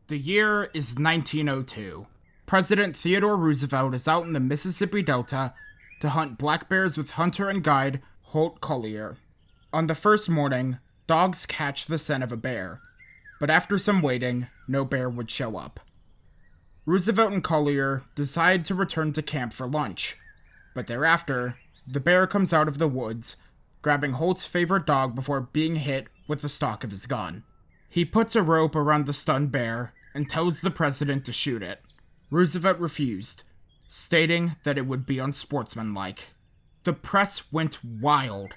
The year is 1902. President Theodore Roosevelt is out in the Mississippi Delta to hunt black bears with hunter and guide Holt Collier. On the first morning, dogs catch the scent of a bear, but after some waiting, no bear would show up. Roosevelt and Collier decide to return to camp for lunch, but thereafter, the bear comes out of the woods, grabbing Holt's favorite dog before being hit with the stock of his gun. He puts a rope around the stunned bear and tells the president to shoot it. Roosevelt refused, stating that it would be unsportsmanlike. The press went wild,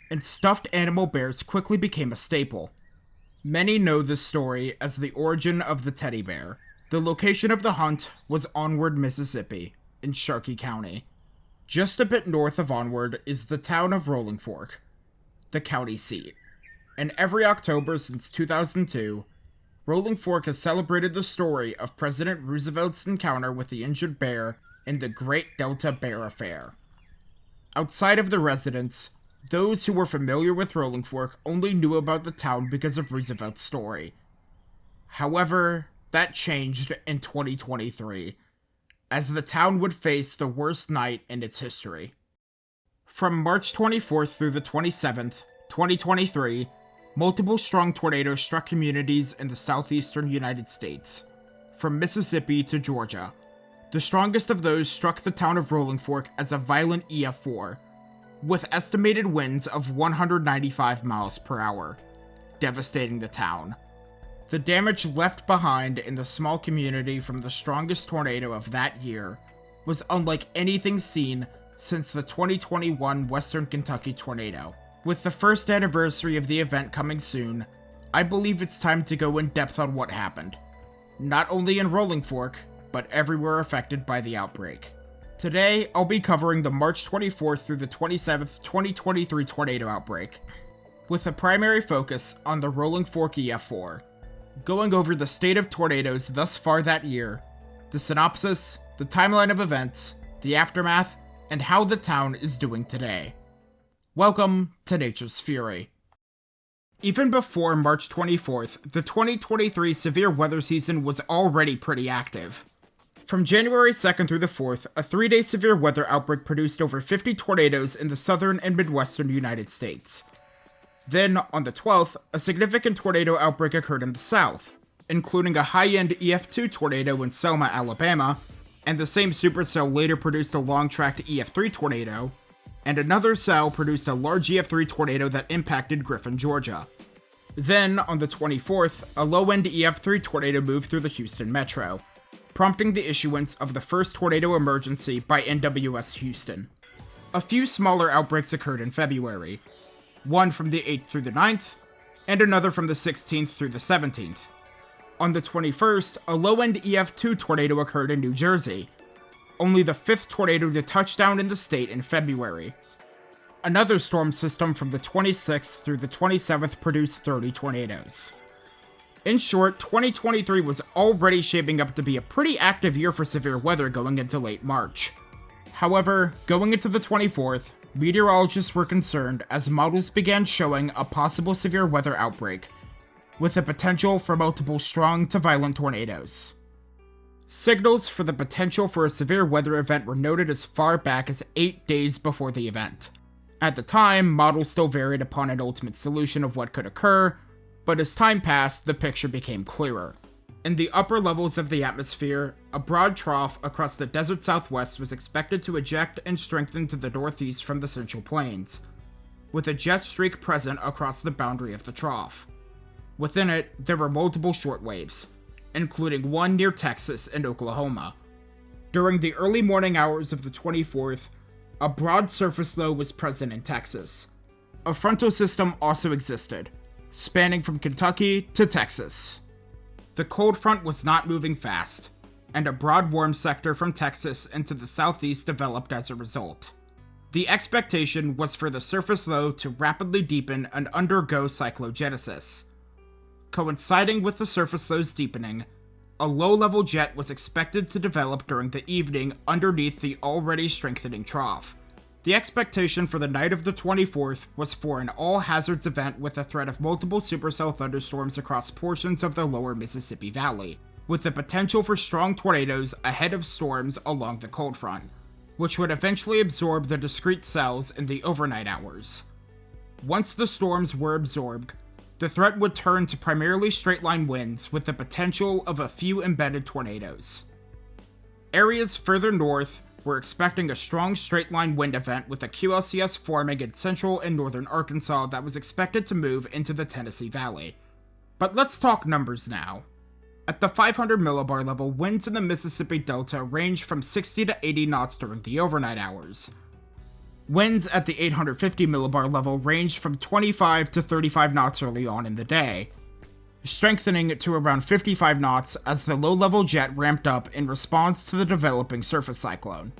and stuffed animal bears quickly became a staple. Many know this story as the origin of the teddy bear. The location of the hunt was Onward, Mississippi, in Sharkey County. Just a bit north of Onward is the town of Rolling Fork, the county seat. And every October since 2002, Rolling Fork has celebrated the story of President Roosevelt's encounter with the injured bear in the Great Delta Bear Affair. Outside of the residents, those who were familiar with Rolling Fork only knew about the town because of Roosevelt's story. However, that changed in 2023, as the town would face the worst night in its history. From March 24th through the 27th, 2023, multiple strong tornadoes struck communities in the southeastern United States, from Mississippi to Georgia. The strongest of those struck the town of Rolling Fork as a violent EF4, with estimated winds of 195 miles per hour, devastating the town. The damage left behind in the small community from the strongest tornado of that year was unlike anything seen since the 2021 Western Kentucky tornado. With the first anniversary of the event coming soon, I believe it's time to go in depth on what happened, not only in Rolling Fork, but everywhere affected by the outbreak. Today, I'll be covering the March 24th through the 27th, 2023 tornado outbreak, with a primary focus on the Rolling Fork EF4, going over the state of tornadoes thus far that year, the synopsis, the timeline of events, the aftermath, and how the town is doing today. Welcome to Nature's Fury. Even before March 24th, the 2023 severe weather season was already pretty active. From January 2nd through the 4th, a 3-day severe weather outbreak produced over 50 tornadoes in the southern and midwestern United States. Then, on the 12th, a significant tornado outbreak occurred in the south, including a high-end EF3 tornado in Selma, Alabama, and the same supercell later produced a long-tracked EF3 tornado, and another cell produced a large EF3 tornado that impacted Grif, Georgia. Then, on the 24th, a low-end EF3 tornado moved through the Houston metro, prompting the issuance of the first tornado emergency by NWS Houston. A few smaller outbreaks occurred in February, one from the 8th through the 9th, and another from the 16th through the 17th. On the 21st, a low-end EF2 tornado occurred in New Jersey, only the 5th tornado to touch down in the state in February. Another storm system from the 26th through the 27th produced 30 tornadoes. In short, 2023 was already shaping up to be a pretty active year for severe weather going into late March. However, going into the 24th, meteorologists were concerned as models began showing a possible severe weather outbreak, with the potential for multiple strong to violent tornadoes. Signals for the potential for a severe weather event were noted as far back as 8 days before the event. At the time, models still varied upon an ultimate solution of what could occur, but as time passed, the picture became clearer. In the upper levels of the atmosphere, a broad trough across the desert southwest was expected to eject and strengthen to the northeast from the Central Plains, with a jet streak present across the boundary of the trough. Within it, there were multiple shortwaves, including one near Texas and Oklahoma. During the early morning hours of the 24th, a broad surface low was present in Texas. A frontal system also existed, spanning from Kentucky to Texas. The cold front was not moving fast, and a broad warm sector from Texas into the southeast developed as a result. The expectation was for the surface low to rapidly deepen and undergo cyclogenesis. Coinciding with the surface low's deepening, a low-level jet was expected to develop during the evening underneath the already strengthening trough. The expectation for the night of the 24th was for an all-hazards event with a threat of multiple supercell thunderstorms across portions of the lower Mississippi Valley. with the potential for strong tornadoes ahead of storms along the cold front, which would eventually absorb the discrete cells in the overnight hours. Once the storms were absorbed, the threat would turn to primarily straight-line winds with the potential of a few embedded tornadoes. Areas further north were expecting a strong straight-line wind event with a QLCS forming in central and northern Arkansas that was expected to move into the Tennessee Valley. But let's talk numbers now. At the 500 millibar level, winds in the Mississippi Delta ranged from 60 to 80 knots during the overnight hours. Winds at the 850 millibar level ranged from 25 to 35 knots early on in the day, strengthening to around 55 knots as the low-level jet ramped up in response to the developing surface cyclone.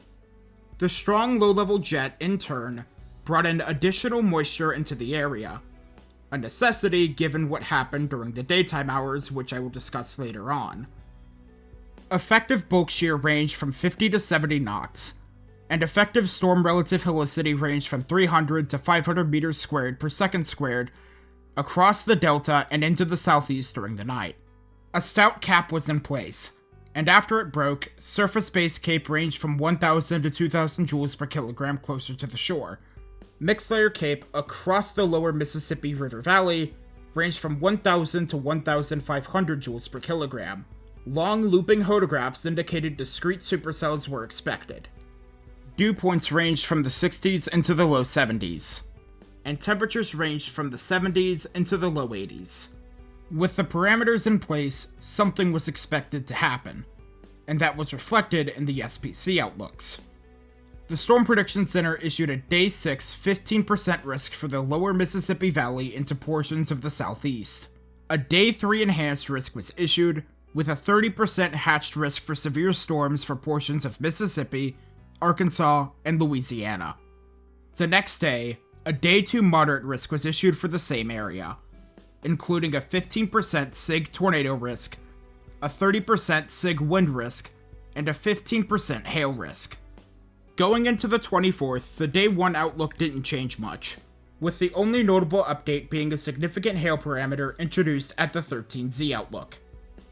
The strong low-level jet, in turn, brought in additional moisture into the area, a necessity given what happened during the daytime hours, which I will discuss later on. Effective bulk shear ranged from 50 to 70 knots, and effective storm relative helicity ranged from 300 to 500 meters squared per second squared across the delta and into the southeast during the night. A stout cap was in place, and after it broke, surface-based cape ranged from 1,000 to 2,000 joules per kilogram closer to the shore. Mixed-layer cape across the lower Mississippi River Valley ranged from 1,000 to 1,500 joules per kilogram. Long looping photographs indicated discrete supercells were expected. Dew points ranged from the 60s into the low 70s, and temperatures ranged from the 70s into the low 80s. With the parameters in place, something was expected to happen, and that was reflected in the SPC outlooks. The Storm Prediction Center issued a Day 6 15% risk for the lower Mississippi Valley into portions of the southeast. A Day 3 enhanced risk was issued, with a 30% hatched risk for severe storms for portions of Mississippi, Arkansas, and Louisiana. The next day, a Day 2 moderate risk was issued for the same area, including a 15% SIG tornado risk, a 30% SIG wind risk, and a 15% hail risk. Going into the 24th, the Day 1 outlook didn't change much, with the only notable update being a significant hail parameter introduced at the 13Z outlook.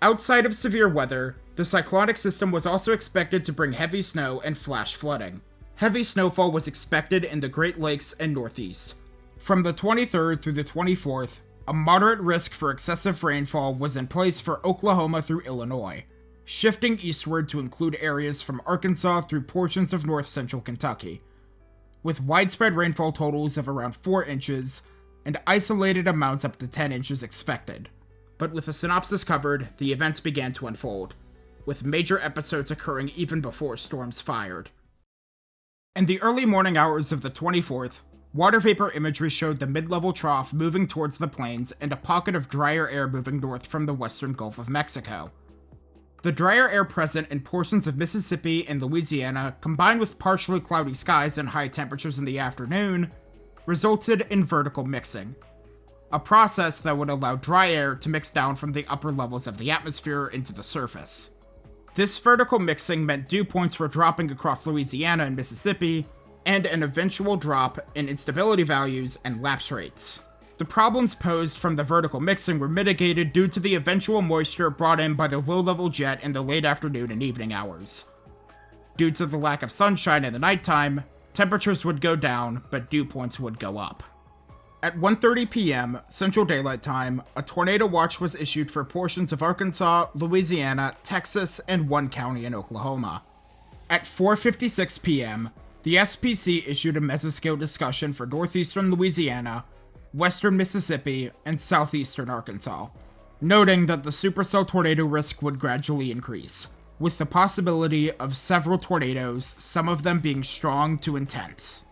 Outside of severe weather, the cyclonic system was also expected to bring heavy snow and flash flooding. Heavy snowfall was expected in the Great Lakes and Northeast. From the 23rd through the 24th, a moderate risk for excessive rainfall was in place for Oklahoma through Illinois, shifting eastward to include areas from Arkansas through portions of north-central Kentucky, with widespread rainfall totals of around 4 inches and isolated amounts up to 10 inches expected. But with the synopsis covered, the events began to unfold, with major episodes occurring even before storms fired. In the early morning hours of the 24th, water vapor imagery showed the mid-level trough moving towards the plains and a pocket of drier air moving north from the western Gulf of Mexico. The drier air present in portions of Mississippi and Louisiana, combined with partially cloudy skies and high temperatures in the afternoon, resulted in vertical mixing, a process that would allow dry air to mix down from the upper levels of the atmosphere into the surface. This vertical mixing meant dew points were dropping across Louisiana and Mississippi, and an eventual drop in instability values and lapse rates. The problems posed from the vertical mixing were mitigated due to the eventual moisture brought in by the low-level jet in the late afternoon and evening hours. Due to the lack of sunshine in the nighttime, temperatures would go down, but dew points would go up. At 1:30 p.m. Central Daylight Time, a tornado watch was issued for portions of Arkansas, Louisiana, Texas, and one county in Oklahoma. At 4:56 p.m., the SPC issued a mesoscale discussion for northeastern Louisiana, western Mississippi, and southeastern Arkansas, noting that the supercell tornado risk would gradually increase, with the possibility of several tornadoes, some of them being strong to intense.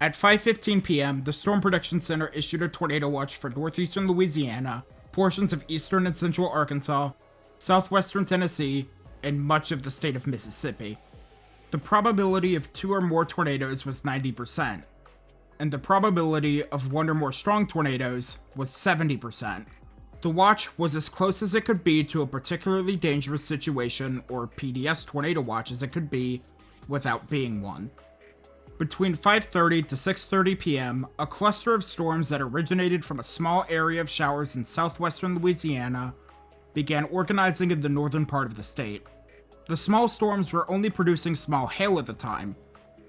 At 5:15 p.m., the Storm Prediction Center issued a tornado watch for northeastern Louisiana, portions of eastern and central Arkansas, southwestern Tennessee, and much of the state of Mississippi. The probability of 2 or more tornadoes was 90%, and the probability of 1 or more strong tornadoes was 70%. The watch was as close as it could be to a particularly dangerous situation or PDS tornado watch as it could be without being one. Between 5:30 to 6:30 p.m., a cluster of storms that originated from a small area of showers in southwestern Louisiana began organizing in the northern part of the state. The small storms were only producing small hail at the time,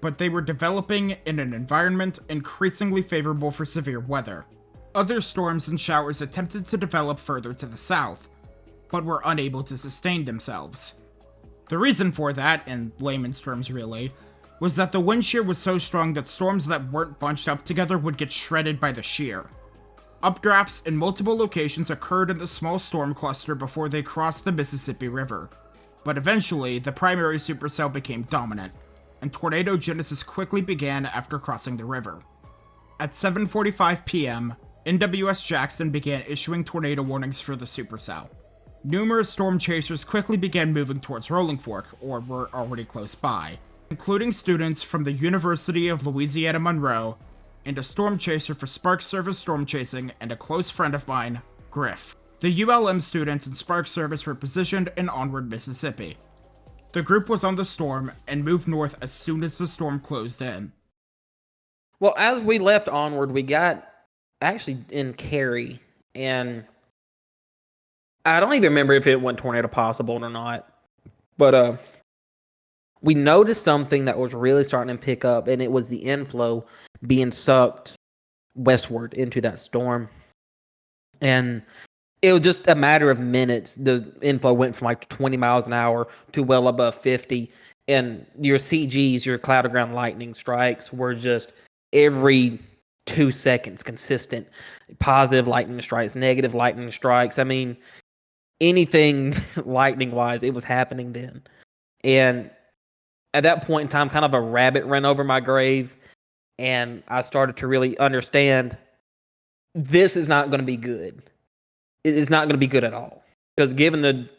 but they were developing in an environment increasingly favorable for severe weather. Other storms and showers attempted to develop further to the south, but were unable to sustain themselves. The reason for that, in layman's terms really, was that the wind shear was so strong that storms that weren't bunched up together would get shredded by the shear. Updrafts in multiple locations occurred in the small storm cluster before they crossed the Mississippi River, but eventually the primary supercell became dominant, and tornado genesis quickly began after crossing the river. At 7:45 p.m., NWS Jackson began issuing tornado warnings for the supercell. Numerous storm chasers quickly began moving towards Rolling Fork, or were already close by, including students from the University of Louisiana Monroe, and a storm chaser for Spark Service storm chasing and a close friend of mine, Grif. The ULM students in Spark Service were positioned in Onward, Mississippi. The group was on the storm and moved north as soon as the storm closed in. Well, as we left Onward, we got actually in Cary, and I don't even remember if it went tornado possible or not, but we noticed something that was really starting to pick up, and it was the inflow being sucked westward into that storm. And it was just a matter of minutes. The inflow went from like 20 miles an hour to well above 50. And your CGs, your cloud of ground lightning strikes, were just every 2 seconds consistent. Positive lightning strikes, negative lightning strikes. I mean, anything lightning wise, it was happening then. And at that point in time, kind of a rabbit ran over my grave. And I started to really understand this is not going to be good. It's not going to be good at all. Because given the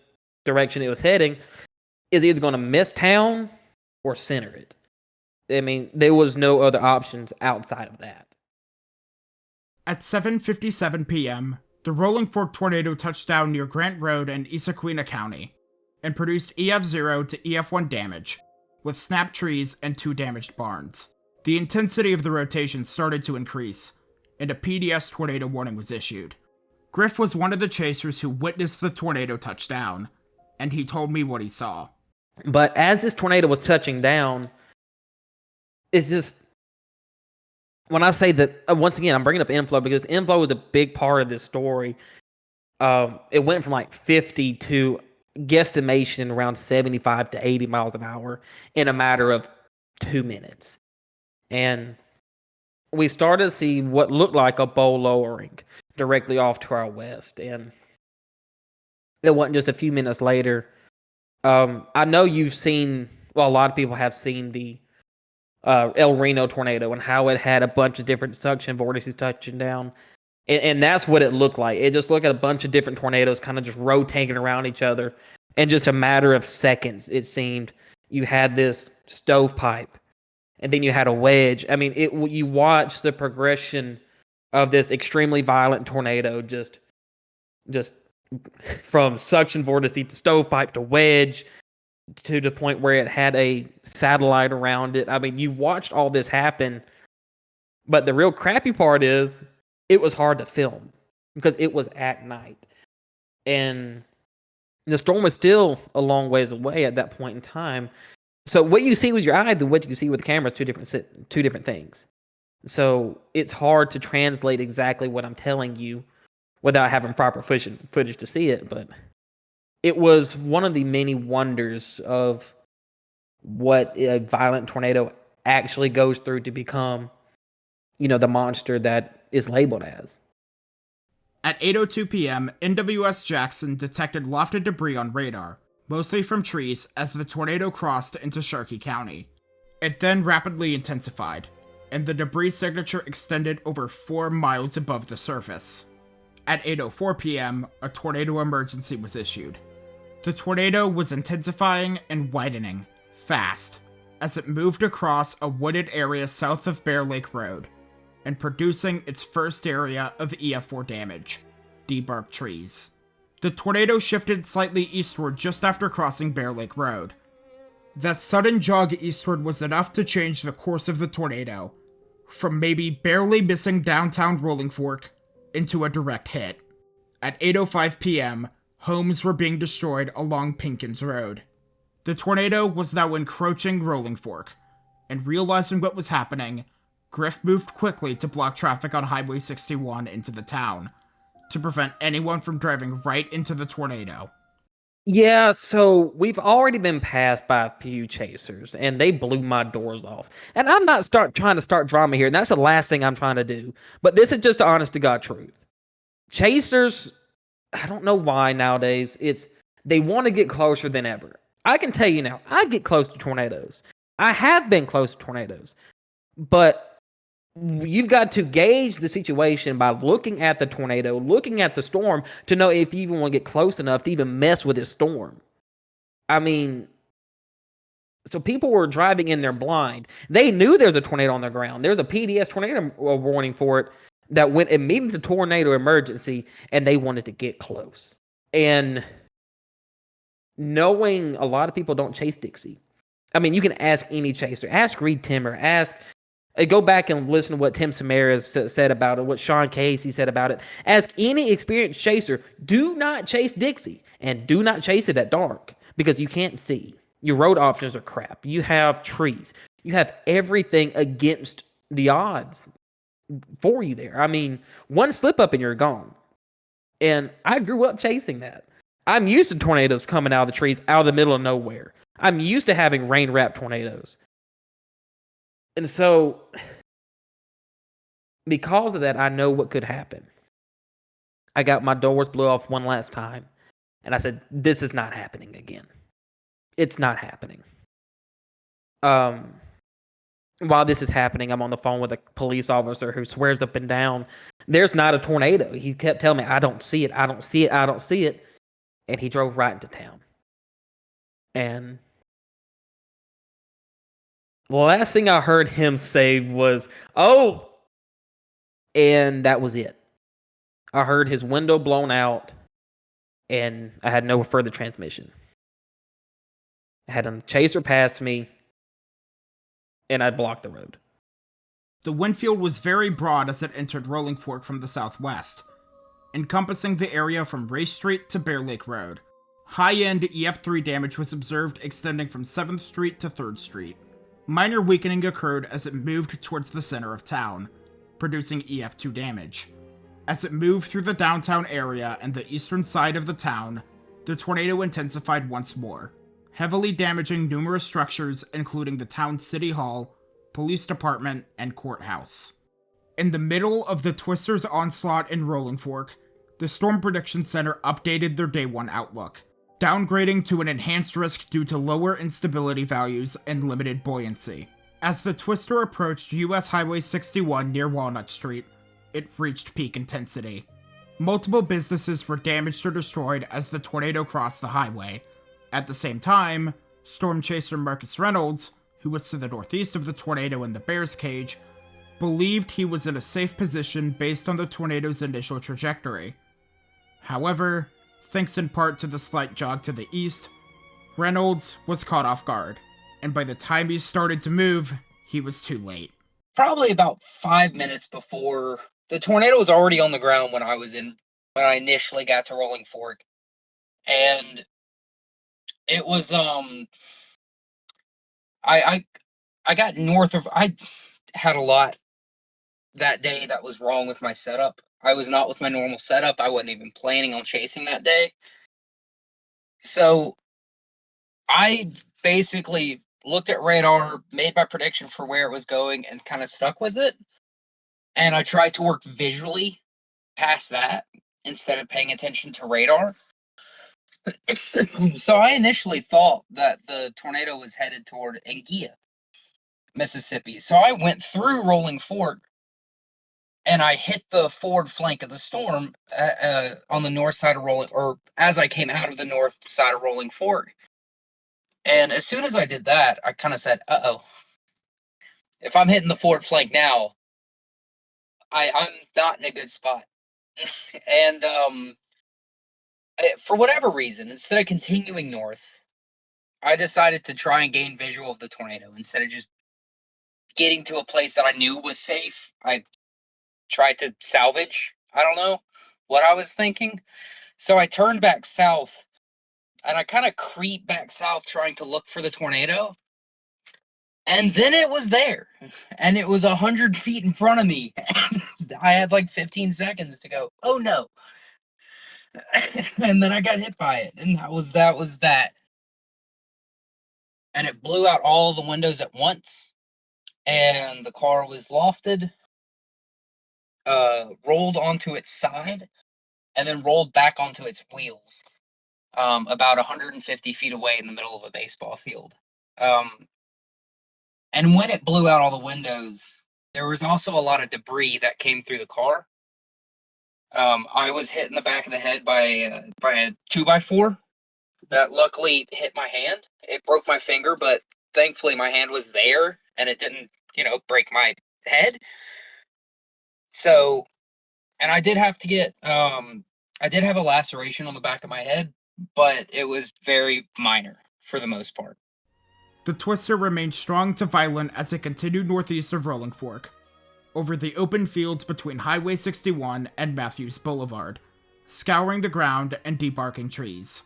direction it was heading, it's either going to miss town or center it. I mean, there was no other options outside of that. At 7:57 p.m., the Rolling Fork tornado touched down near Grant Road in Issaquena County and produced EF0 to EF1 damage, with snapped trees and 2 damaged barns. The intensity of the rotation started to increase, and a PDS tornado warning was issued. Grif was one of the chasers who witnessed the tornado touch down, and he told me what he saw. But as this tornado was touching down, it's just, when I say that, once again, I'm bringing up inflow because inflow was a big part of this story. It went from like 50 to guesstimation around 75 to 80 miles an hour in a matter of 2 minutes. And we started to see what looked like a bow lowering directly off to our west. And it wasn't just a few minutes later. I know you've seen, well, a lot of people have seen the El Reno tornado and how it had a bunch of different suction vortices touching down. And that's what it looked like. It just looked at a bunch of different tornadoes kind of just rotating around each other. In just a matter of seconds, it seemed, you had this stovepipe. And then you had a wedge. I mean, you watch the progression of this extremely violent tornado just from suction vortice to stovepipe to wedge to the point where it had a satellite around it. I mean, you watched all this happen, but the real crappy part is it was hard to film because it was at night. And the storm was still a long ways away at that point in time. So what you see with your eye and what you see with the camera is two different things. So it's hard to translate exactly what I'm telling you without having proper footage to see it. But it was one of the many wonders of what a violent tornado actually goes through to become, the monster that is labeled as. At 8:02 p.m., NWS Jackson detected lofted debris on radar, mostly from trees, as the tornado crossed into Sharkey County. It then rapidly intensified, and the debris signature extended over 4 miles above the surface. At 8:04 p.m., a tornado emergency was issued. The tornado was intensifying and widening, fast, as it moved across a wooded area south of Bear Lake Road, and producing its first area of EF4 damage, debarked trees. The tornado shifted slightly eastward just after crossing Bear Lake Road. That sudden jog eastward was enough to change the course of the tornado, from maybe barely missing downtown Rolling Fork into a direct hit. At 8:05 p.m., Homes were being destroyed along Pinkins Road. The tornado was now encroaching Rolling Fork, and realizing what was happening, Grif moved quickly to block traffic on Highway 61 into the town, to prevent anyone from driving right into the tornado. Yeah, so we've already been passed by a few chasers, and they blew my doors off. And I'm not trying to start drama here, and that's the last thing I'm trying to do. But this is just the honest to God truth. Chasers, I don't know why nowadays, they want to get closer than ever. I can tell you now, I get close to tornadoes. I have been close to tornadoes. But you've got to gauge the situation by looking at the tornado, looking at the storm to know if you even want to get close enough to even mess with this storm. I mean, so people were driving in there blind. They knew there's a tornado on the ground. There's a PDS tornado warning for it that went immediately to tornado emergency, and they wanted to get close. And knowing a lot of people don't chase Dixie. I mean, you can ask any chaser. Ask Reed Timmer. Go back and listen to what Tim Samaras said about it, what Sean Casey said about it. Ask any experienced chaser, do not chase Dixie, and do not chase it at dark, because you can't see. Your road options are crap. You have trees. You have everything against the odds for you there. I mean, one slip up and you're gone. And I grew up chasing that. I'm used to tornadoes coming out of the trees, out of the middle of nowhere. I'm used to having rain-wrapped tornadoes. And so, because of that, I know what could happen. I got my doors blew off one last time, and I said, this is not happening again. It's not happening. While this is happening, I'm on the phone with a police officer who swears up and down, there's not a tornado. He kept telling me, I don't see it, I don't see it, I don't see it. And he drove right into town. And the last thing I heard him say was, oh, and that was it. I heard his window blown out, and I had no further transmission. I had a chaser pass me, and I blocked the road. The windfield was very broad as it entered Rolling Fork from the southwest, encompassing the area from Race Street to Bear Lake Road. High-end EF3 damage was observed extending from 7th Street to 3rd Street. Minor weakening occurred as it moved towards the center of town, producing EF2 damage. As it moved through the downtown area and the eastern side of the town, the tornado intensified once more, heavily damaging numerous structures including the town's city hall, police department, and courthouse. In the middle of the Twister's onslaught in Rolling Fork, the Storm Prediction Center updated their Day 1 outlook, downgrading to an enhanced risk due to lower instability values and limited buoyancy. As the Twister approached US Highway 61 near Walnut Street, it reached peak intensity. Multiple businesses were damaged or destroyed as the tornado crossed the highway. At the same time, storm chaser Marcus Reynolds, who was to the northeast of the tornado in the Bear's Cage, believed he was in a safe position based on the tornado's initial trajectory. However, thanks in part to the slight jog to the east, Reynolds was caught off guard, and by the time he started to move, he was too late. Probably about 5 minutes before the tornado was already on the ground when I initially got to Rolling Fork, and it was I got north of. I had a lot that day that was wrong with my setup. I was not with my normal setup. I wasn't even planning on chasing that day. So I basically looked at radar, made my prediction for where it was going, and kind of stuck with it. And I tried to work visually past that instead of paying attention to radar. So I initially thought that the tornado was headed toward Engia, Mississippi. So I went through Rolling Fork, and I hit the forward flank of the storm on the north side of Rolling, or as I came out of the north side of Rolling Fork. And as soon as I did that, I kind of said, uh-oh, if I'm hitting the forward flank now, I'm not in a good spot. And for whatever reason, instead of continuing north, I decided to try and gain visual of the tornado. Instead of just getting to a place that I knew was safe, I tried to salvage. I don't know what I was thinking. So I turned back south, and I kind of creep back south trying to look for the tornado. And then it was there, and it was 100 feet in front of me. I had like 15 seconds to go, oh no. And then I got hit by it, and that was that. And it blew out all the windows at once, and the car was lofted, rolled onto its side, and then rolled back onto its wheels, about 150 feet away in the middle of a baseball field. And when it blew out all the windows, there was also a lot of debris that came through the car. I was hit in the back of the head by a 2x4 that luckily hit my hand. It broke my finger, but thankfully my hand was there and it didn't, break my head. So, and I did have to get, I did have a laceration on the back of my head, but it was very minor for the most part. The Twister remained strong to violent as it continued northeast of Rolling Fork, over the open fields between Highway 61 and Matthews Boulevard, scouring the ground and debarking trees.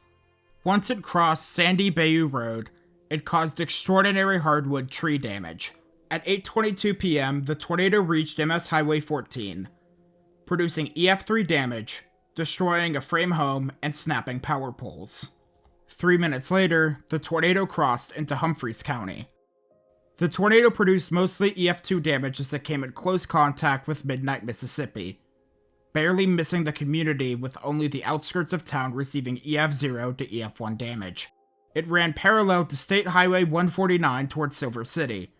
Once it crossed Sandy Bayou Road, it caused extraordinary hardwood tree damage. At 8:22 p.m., the tornado reached MS Highway 14, producing EF3 damage, destroying a frame home and snapping power poles. 3 minutes later, the tornado crossed into Humphreys County. The tornado produced mostly EF2 damage as it came in close contact with Midnight, Mississippi, barely missing the community with only the outskirts of town receiving EF0 to EF1 damage. It ran parallel to State Highway 149 towards Silver City.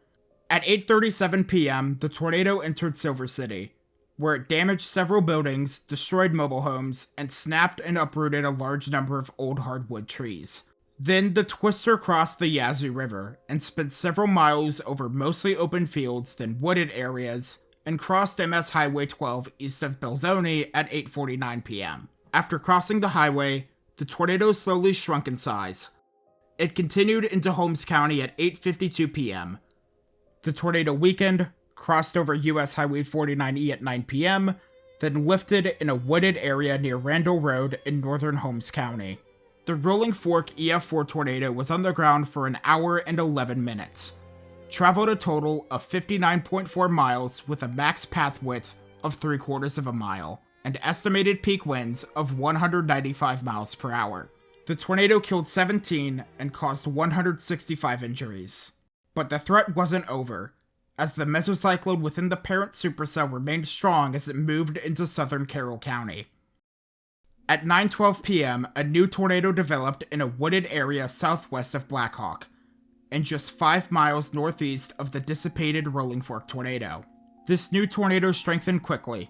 At 8:37 p.m., the tornado entered Silver City, where it damaged several buildings, destroyed mobile homes, and snapped and uprooted a large number of old hardwood trees. Then the Twister crossed the Yazoo River and spent several miles over mostly open fields, then wooded areas, and crossed MS Highway 12 east of Belzoni at 8:49 p.m. After crossing the highway, the tornado slowly shrunk in size. It continued into Holmes County at 8:52 p.m. The tornado weakened, crossed over US Highway 49E at 9 p.m., then lifted in a wooded area near Randall Road in northern Holmes County. The Rolling Fork EF4 tornado was on the ground for an hour and 11 minutes. Traveled a total of 59.4 miles with a max path width of 3/4 of a mile, and estimated peak winds of 195 miles per hour. The tornado killed 17 and caused 165 injuries. But the threat wasn't over, as the mesocyclone within the parent supercell remained strong as it moved into southern Carroll County. At 9:12 p.m., a new tornado developed in a wooded area southwest of Black Hawk, and just 5 miles northeast of the dissipated Rolling Fork tornado. This new tornado strengthened quickly,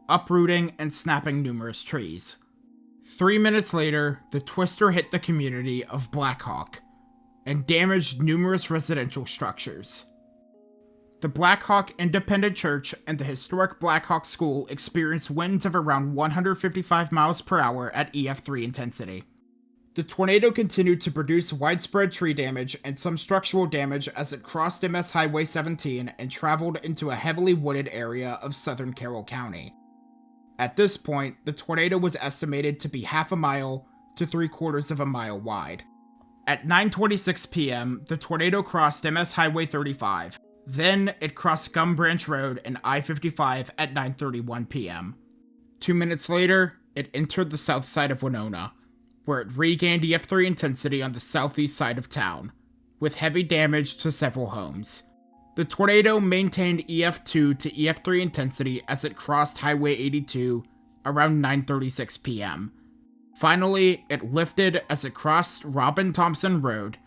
uprooting and snapping numerous trees. 3 minutes later, the Twister hit the community of Black Hawk, and damaged numerous residential structures. The Black Hawk Independent Church and the historic Black Hawk School experienced winds of around 155 miles per hour at EF3 intensity. The tornado continued to produce widespread tree damage and some structural damage as it crossed MS Highway 17 and traveled into a heavily wooded area of southern Carroll County. At this point, the tornado was estimated to be half a mile to 3/4 of a mile wide. At 9:26 p.m., the tornado crossed MS Highway 35. Then, it crossed Gum Branch Road and I-55 at 9:31 p.m. 2 minutes later, it entered the south side of Winona, where it regained EF3 intensity on the southeast side of town, with heavy damage to several homes. The tornado maintained EF2 to EF3 intensity as it crossed Highway 82 around 9:36 p.m. Finally, it lifted as it crossed Robin Thompson Road,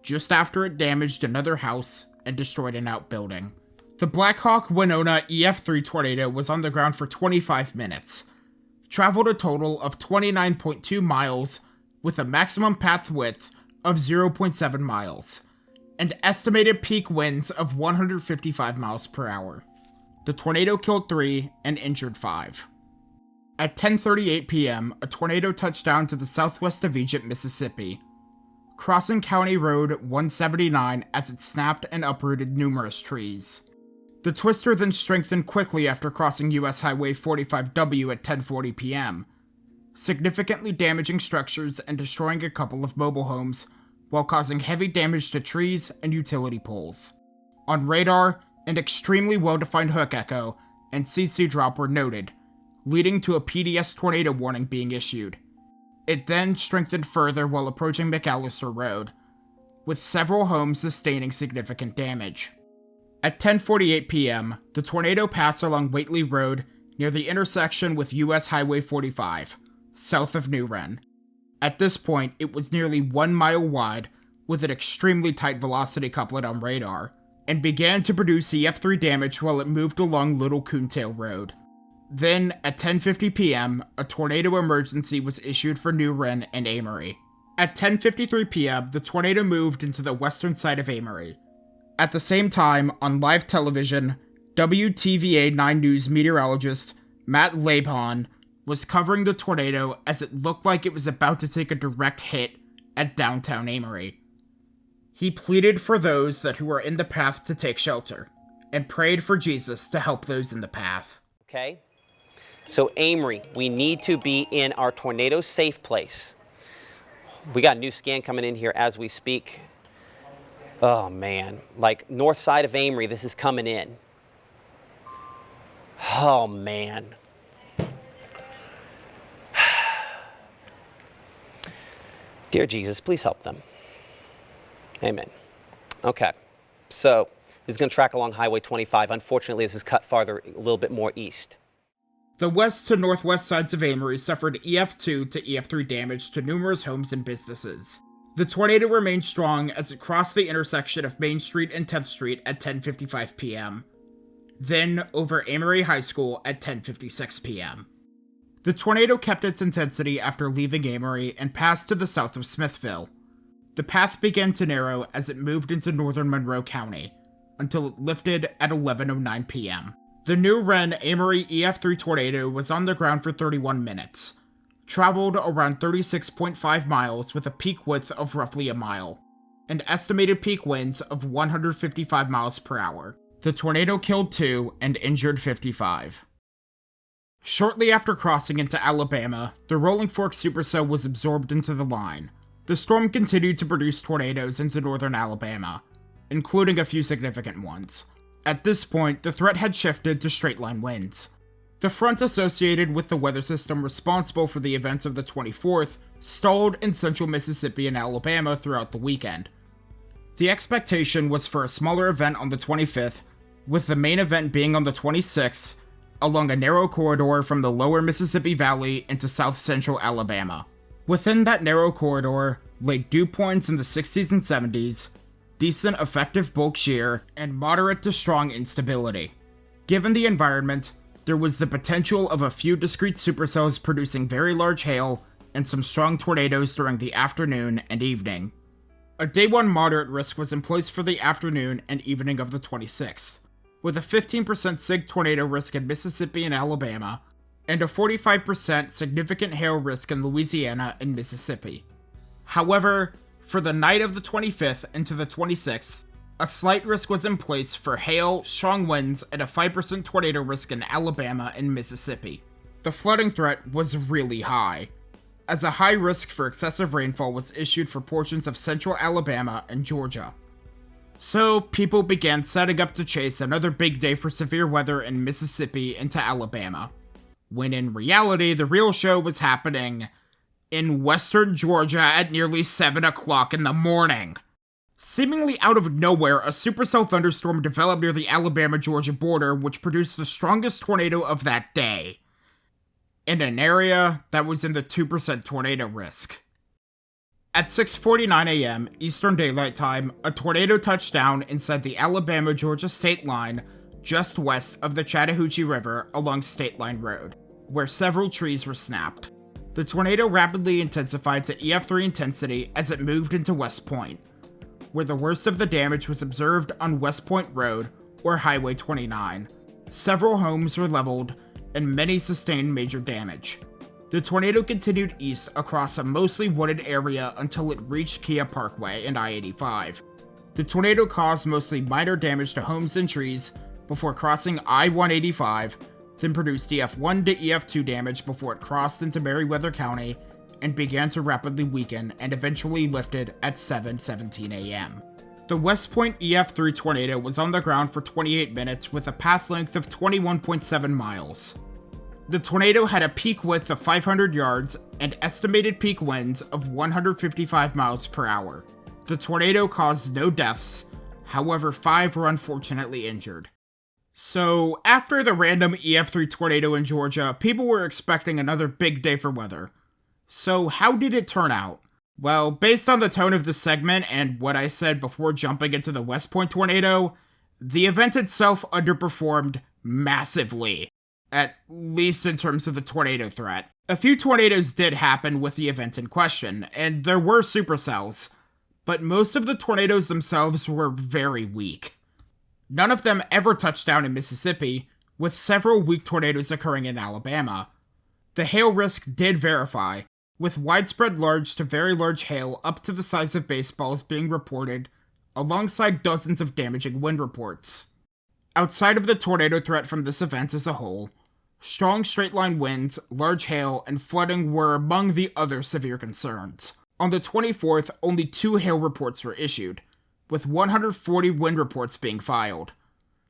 just after it damaged another house and destroyed an outbuilding. The Black Hawk Winona EF3 tornado was on the ground for 25 minutes, traveled a total of 29.2 miles with a maximum path width of 0.7 miles, and estimated peak winds of 155 miles per hour. The tornado killed 3 and injured 5. At 10:38 p.m., a tornado touched down to the southwest of Egypt, Mississippi, crossing County Road 179 as it snapped and uprooted numerous trees. The Twister then strengthened quickly after crossing US Highway 45W at 10:40 p.m., significantly damaging structures and destroying a couple of mobile homes, while causing heavy damage to trees and utility poles. On radar, an extremely well-defined hook echo and CC drop were noted, leading to a PDS tornado warning being issued. It then strengthened further while approaching McAllister Road, with several homes sustaining significant damage. At 10:48 p.m., the tornado passed along Whately Road near the intersection with US Highway 45, south of New Wren. At this point, it was nearly 1 mile wide with an extremely tight velocity couplet on radar, and began to produce EF3 damage while it moved along Little Coontail Road. Then, at 10:50 p.m., a tornado emergency was issued for New Wren and Amory. At 10:53 p.m., the tornado moved into the western side of Amory. At the same time, on live television, WTVA 9 News meteorologist Matt Labon was covering the tornado as it looked like it was about to take a direct hit at downtown Amory. He pleaded for those who were in the path to take shelter, and prayed for Jesus to help those in the path. Okay, so Amory, we need to be in our tornado safe place. We got a new scan coming in here as we speak. Oh man, like north side of Amory, this is coming in. Oh man. Dear Jesus, please help them. Amen. Okay, so this is going to track along Highway 25. Unfortunately, this is cut farther, a little bit more east. The west to northwest sides of Amory suffered EF2 to EF3 damage to numerous homes and businesses. The tornado remained strong as it crossed the intersection of Main Street and 10th Street at 10:55 p.m. Then over Amory High School at 10:56 p.m. The tornado kept its intensity after leaving Amory and passed to the south of Smithville. The path began to narrow as it moved into northern Monroe County, until it lifted at 11:09 p.m. The new Wren-Amory EF3 tornado was on the ground for 31 minutes, traveled around 36.5 miles with a peak width of roughly a mile, and estimated peak winds of 155 miles per hour. The tornado killed 2 and injured 55. Shortly after crossing into Alabama, the Rolling Fork supercell was absorbed into the line. The storm continued to produce tornadoes into northern Alabama, including a few significant ones. At this point, the threat had shifted to straight-line winds. The front associated with the weather system responsible for the events of the 24th stalled in central Mississippi and Alabama throughout the weekend. The expectation was for a smaller event on the 25th, with the main event being on the 26th, along a narrow corridor from the lower Mississippi Valley into south-central Alabama. Within that narrow corridor lay dew points in the 60s and 70s, decent effective bulk shear, and moderate to strong instability. Given the environment, there was the potential of a few discrete supercells producing very large hail and some strong tornadoes during the afternoon and evening. A day 1 moderate risk was in place for the afternoon and evening of the 26th, with a 15% SIG tornado risk in Mississippi and Alabama, and a 45% significant hail risk in Louisiana and Mississippi. However, for the night of the 25th into the 26th, a slight risk was in place for hail, strong winds, and a 5% tornado risk in Alabama and Mississippi. The flooding threat was really high, as a high risk for excessive rainfall was issued for portions of central Alabama and Georgia. So, people began setting up to chase another big day for severe weather in Mississippi into Alabama, when in reality the real show was happening in western Georgia at nearly 7 o'clock in the morning. Seemingly out of nowhere, a supercell thunderstorm developed near the Alabama-Georgia border, which produced the strongest tornado of that day, in an area that was in the 2% tornado risk. At 6:49 a.m. Eastern Daylight Time, a tornado touched down inside the Alabama-Georgia state line just west of the Chattahoochee River along State Line Road, where several trees were snapped. The tornado rapidly intensified to EF3 intensity as it moved into West Point, where the worst of the damage was observed on West Point Road, or Highway 29. Several homes were leveled, and many sustained major damage. The tornado continued east across a mostly wooded area until it reached Kia Parkway and I-85. The tornado caused mostly minor damage to homes and trees before crossing I-185, then produced EF1 to EF2 damage before it crossed into Meriwether County and began to rapidly weaken and eventually lifted at 7:17 a.m. The West Point EF3 Tornado was on the ground for 28 minutes with a path length of 21.7 miles. The tornado had a peak width of 500 yards and estimated peak winds of 155 miles per hour. The tornado caused no deaths, however 5 were unfortunately injured. So, after the random EF3 tornado in Georgia, people were expecting another big day for weather. So how did it turn out? Well, based on the tone of the segment and what I said before jumping into the West Point tornado, the event itself underperformed massively, at least in terms of the tornado threat. A few tornadoes did happen with the event in question, and there were supercells, but most of the tornadoes themselves were very weak. None of them ever touched down in Mississippi, with several weak tornadoes occurring in Alabama. The hail risk did verify, with widespread large to very large hail up to the size of baseballs being reported, alongside dozens of damaging wind reports. Outside of the tornado threat from this event as a whole, strong straight-line winds, large hail, and flooding were among the other severe concerns. On the 24th, only 2 hail reports were issued, with 140 wind reports being filed,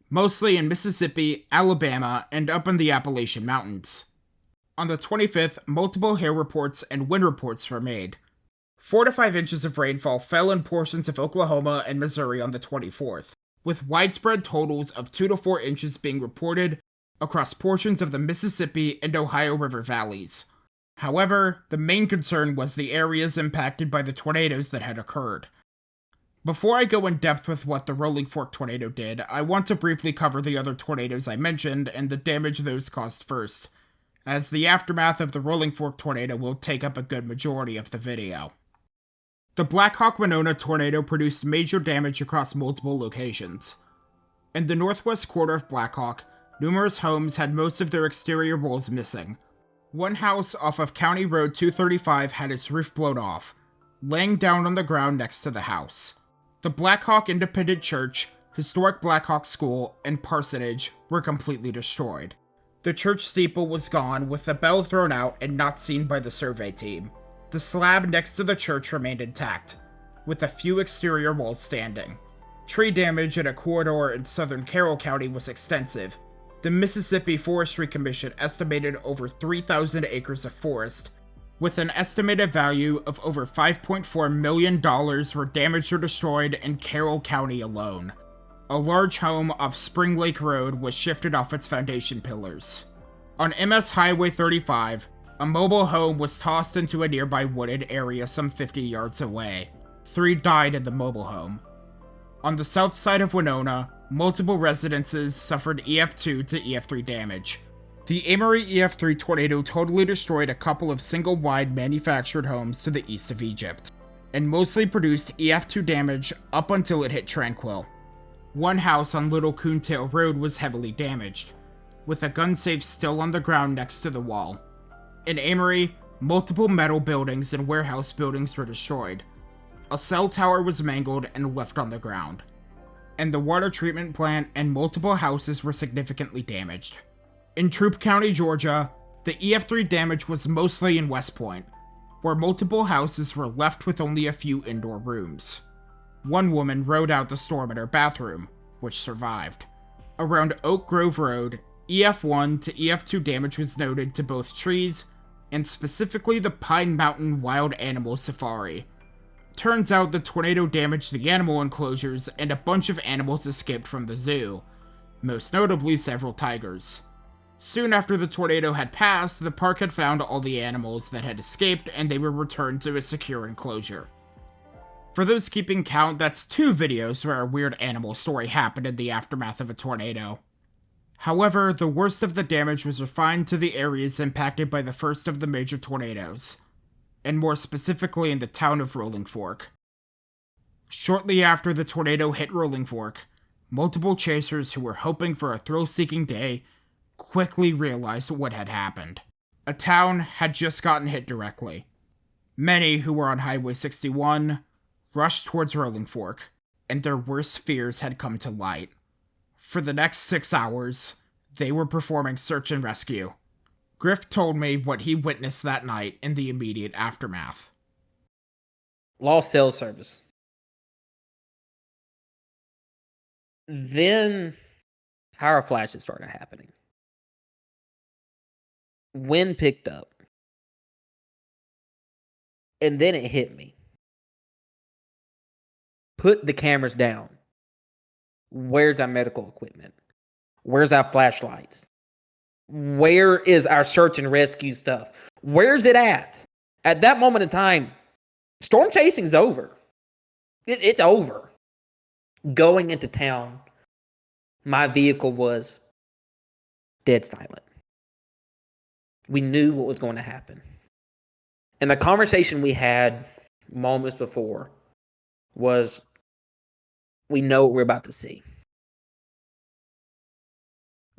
mostly in Mississippi, Alabama, and up in the Appalachian Mountains. On the 25th, multiple hail reports and wind reports were made. 4 to 5 inches of rainfall fell in portions of Oklahoma and Missouri on the 24th, with widespread totals of 2 to 4 inches being reported across portions of the Mississippi and Ohio River valleys. However, the main concern was the areas impacted by the tornadoes that had occurred. Before I go in depth with what the Rolling Fork tornado did, I want to briefly cover the other tornadoes I mentioned and the damage those caused first, as the aftermath of the Rolling Fork tornado will take up a good majority of the video. The Black Hawk Winona tornado produced major damage across multiple locations. In the northwest quarter of Black Hawk, numerous homes had most of their exterior walls missing. One house off of County Road 235 had its roof blown off, laying down on the ground next to the house. The Black Hawk Independent Church, historic Black Hawk School, and parsonage were completely destroyed. The church steeple was gone, with the bell thrown out and not seen by the survey team. The slab next to the church remained intact, with a few exterior walls standing. Tree damage in a corridor in southern Carroll County was extensive. The Mississippi Forestry Commission estimated over 3,000 acres of forest, with an estimated value of over $5.4 million were damaged or destroyed in Carroll County alone. A large home off Spring Lake Road was shifted off its foundation pillars. On MS Highway 35, a mobile home was tossed into a nearby wooded area some 50 yards away. 3 died in the mobile home. On the south side of Winona, multiple residences suffered EF2 to EF3 damage. The Amory EF3 tornado totally destroyed a couple of single-wide manufactured homes to the east of Egypt, and mostly produced EF2 damage up until it hit Tranquil. One house on Little Coontail Road was heavily damaged, with a gun safe still on the ground next to the wall. In Amory, multiple metal buildings and warehouse buildings were destroyed. A cell tower was mangled and left on the ground. And the water treatment plant and multiple houses were significantly damaged. In Troup County, Georgia, the EF3 damage was mostly in West Point, where multiple houses were left with only a few indoor rooms. One woman rode out the storm in her bathroom, which survived. Around Oak Grove Road, EF1 to EF2 damage was noted to both trees, and specifically the Pine Mountain Wild Animal Safari. Turns out the tornado damaged the animal enclosures and a bunch of animals escaped from the zoo, most notably several tigers. Soon after the tornado had passed, the park had found all the animals that had escaped and they were returned to a secure enclosure. For those keeping count, that's 2 videos where a weird animal story happened in the aftermath of a tornado. However, the worst of the damage was refined to the areas impacted by the first of the major tornadoes, and more specifically in the town of Rolling Fork. Shortly after the tornado hit Rolling Fork, multiple chasers who were hoping for a thrill-seeking day quickly realized what had happened. A town had just gotten hit directly. Many who were on Highway 61 rushed towards Rolling Fork, and their worst fears had come to light. For the next 6 hours, They were performing search and rescue. Grif told me what he witnessed that night in the immediate aftermath. Lost cell service. Then power flashes started happening. Wind picked up. And then it hit me. Put the cameras down. Where's our medical equipment? Where's our flashlights? Where is our search and rescue stuff? Where's it at? At that moment in time, storm chasing's over. It's over. Going into town, my vehicle was dead silent. We knew what was going to happen. And the conversation we had moments before was, we know what we're about to see.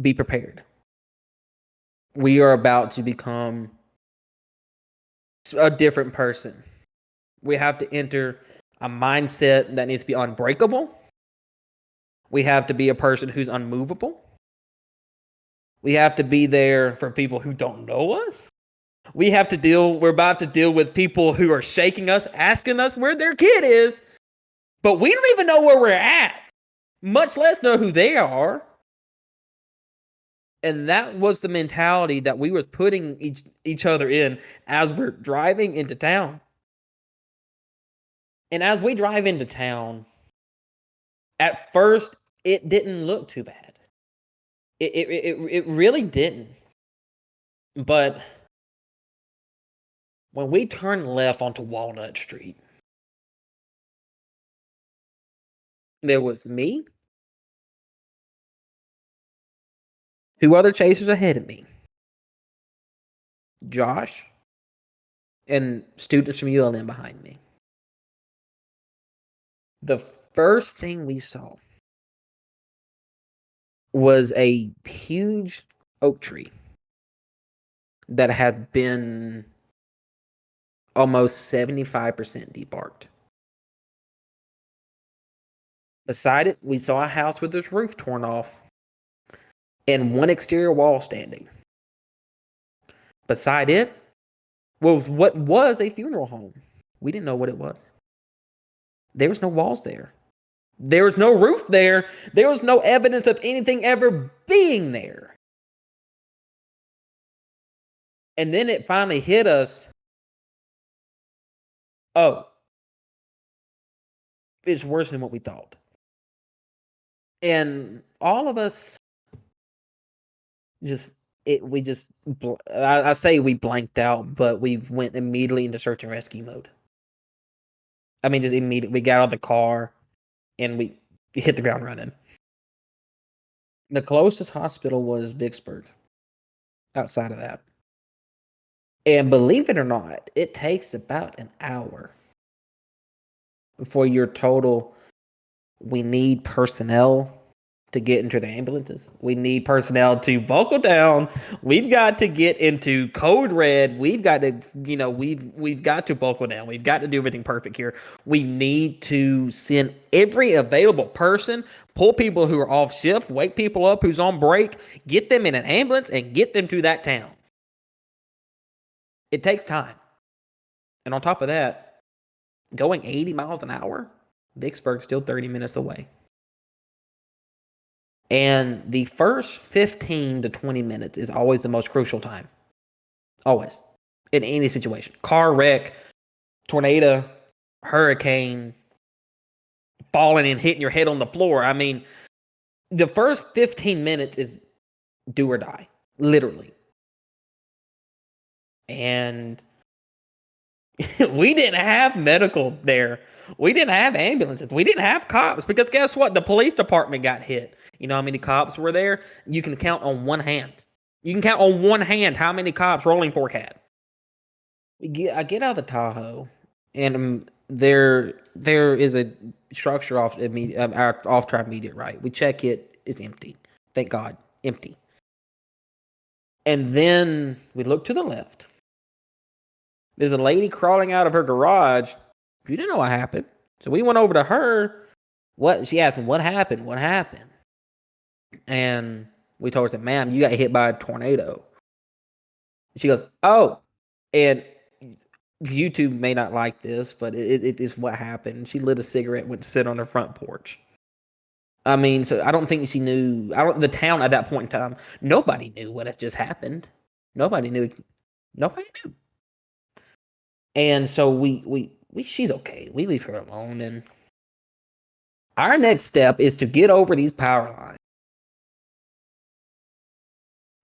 Be prepared. We are about to become a different person. We have to enter a mindset that needs to be unbreakable. We have to be a person who's unmovable. We have to be there for people who don't know us. We're about to deal with people who are shaking us, asking us where their kid is, but we don't even know where we're at, much less know who they are. And that was the mentality that we was putting each other in as we're driving into town. And as we drive into town, at first, it didn't look too bad. It really didn't. But when we turned left onto Walnut Street, there was me, 2 other chasers ahead of me, Josh, and students from ULM behind me. The first thing we saw was a huge oak tree that had been almost 75% debarked. Beside it, we saw a house with its roof torn off and one exterior wall standing. Beside it was what was a funeral home. We didn't know what it was. There was no walls there. There was no roof there. There was no evidence of anything ever being there. And then it finally hit us. Oh, it's worse than what we thought. And all of us I say we blanked out, but we went immediately into search and rescue mode. I mean, just immediately, we got out of the car and we hit the ground running. The closest hospital was Vicksburg, outside of that. And believe it or not, it takes about an hour before you're told, we need personnel to get into the ambulances. We need personnel to buckle down. We've got to get into code red. We've got to, we've got to buckle down. We've got to do everything perfect here. We need to send every available person, pull people who are off shift, wake people up who's on break, get them in an ambulance and get them to that town. It takes time. And on top of that, going 80 miles an hour, Vicksburg's still 30 minutes away. And the first 15 to 20 minutes is always the most crucial time. Always. In any situation. Car wreck, tornado, hurricane, falling and hitting your head on the floor. I mean, the first 15 minutes is do or die. Literally. And we didn't have medical there. We didn't have ambulances. We didn't have cops because guess what? The police department got hit. You know how many cops were there? You can count on one hand. You can count on one hand how many cops Rolling Fork had. I get out of the Tahoe, and there is a structure off to our immediate right. We check it. It's empty. Thank God, empty. And then we look to the left. There's a lady crawling out of her garage. You didn't know what happened. So we went over to her. She asked me, what happened? What happened? And We told her, ma'am, you got hit by a tornado. She goes, oh. And YouTube may not like this, but it is what happened. She lit a cigarette, went to sit on her front porch. I mean, so I don't think she knew. The town at that point in time, nobody knew what had just happened. Nobody knew. Nobody knew. And so we she's okay. We leave her alone, and our next step is to get over these power lines.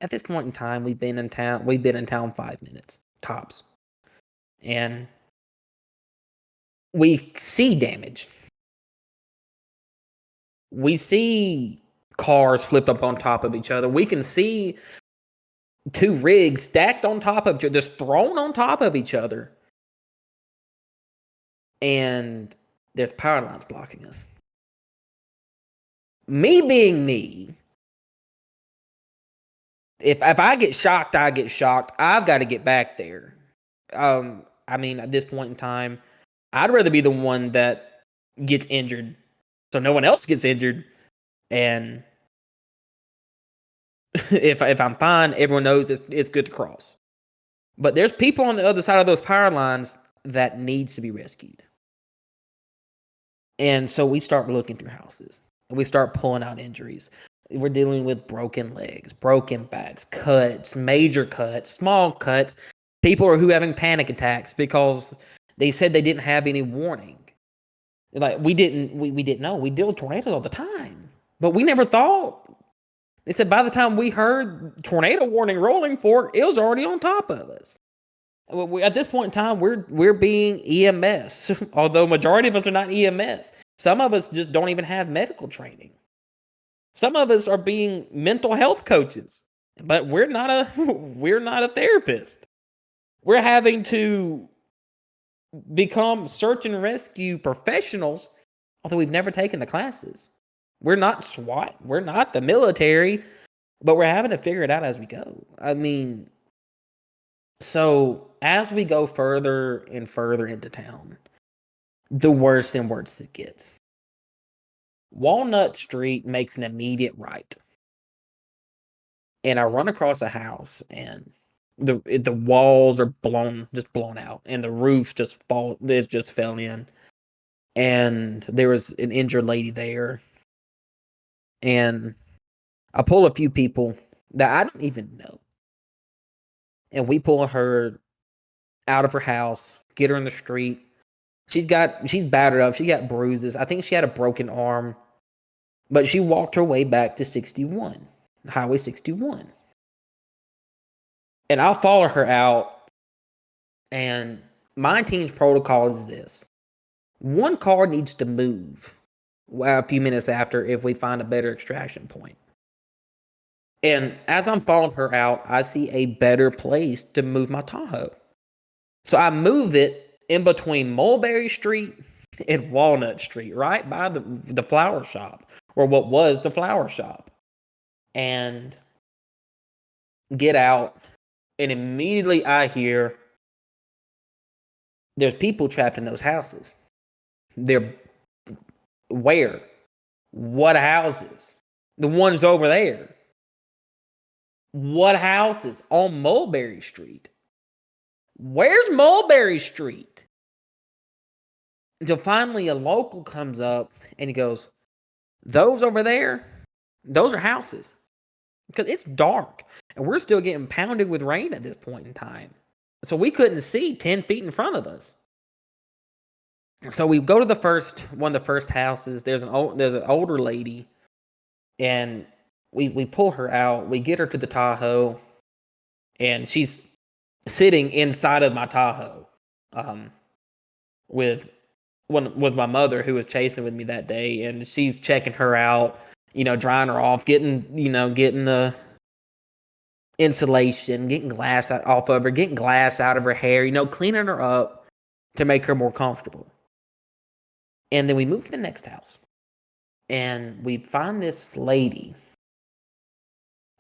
At this point in time, we've been in town 5 minutes tops, and we see damage. We see cars flipped up on top of each other. We can see 2 rigs stacked on top of each other, just thrown on top of each other. And there's power lines blocking us. Me being me, if I get shocked, I get shocked. I've got to get back there. I mean, at this point in time, I'd rather be the one that gets injured so no one else gets injured. And if I'm fine, everyone knows it's good to cross. But there's people on the other side of those power lines that needs to be rescued. And so we start looking through houses. And we start pulling out injuries. We're dealing with broken legs, broken backs, cuts, major cuts, small cuts. People who are having panic attacks because they said they didn't have any warning. Like we didn't know. We deal with tornadoes all the time, but we never thought. They said by the time we heard tornado warning rolling fork, it was already on top of us. At this point in time, we're being EMS, although majority of us are not EMS. Some of us just don't even have medical training. Some of us are being mental health coaches, but we're not a therapist. We're having to become search and rescue professionals, although we've never taken the classes. We're not SWAT. We're not the military, but we're having to figure it out as we go. I mean, so as we go further and further into town, the worse and worse it gets. Walnut Street makes an immediate right. And I run across a house, and the walls are blown out, and the roof just fell in. And there was an injured lady there. And I pull a few people that I don't even know. And we pull her out of her house, get her in the street. She's battered up. She got bruises. I think she had a broken arm. But she walked her way back to 61, Highway 61. And I'll follow her out. And my team's protocol is this. One car needs to move a few minutes after if we find a better extraction point. And as I'm following her out, I see a better place to move my Tahoe. So I move it in between Mulberry Street and Walnut Street, right by the flower shop, or what was the flower shop. And get out, and immediately I hear there's people trapped in those houses. They're where? What houses? The ones over there. What houses? On Mulberry Street. Where's Mulberry Street? Until finally a local comes up and he goes, those over there, those are houses. Because it's dark and we're still getting pounded with rain at this point in time. So we couldn't see 10 feet in front of us. So we go to one of the first houses. There's an older lady, and we pull her out. We get her to the Tahoe, and she's sitting inside of my Tahoe, with my mother who was chasing with me that day, and she's checking her out, drying her off, getting the insulation, getting glass off of her, getting glass out of her hair, cleaning her up to make her more comfortable. And then we move to the next house, and we find this lady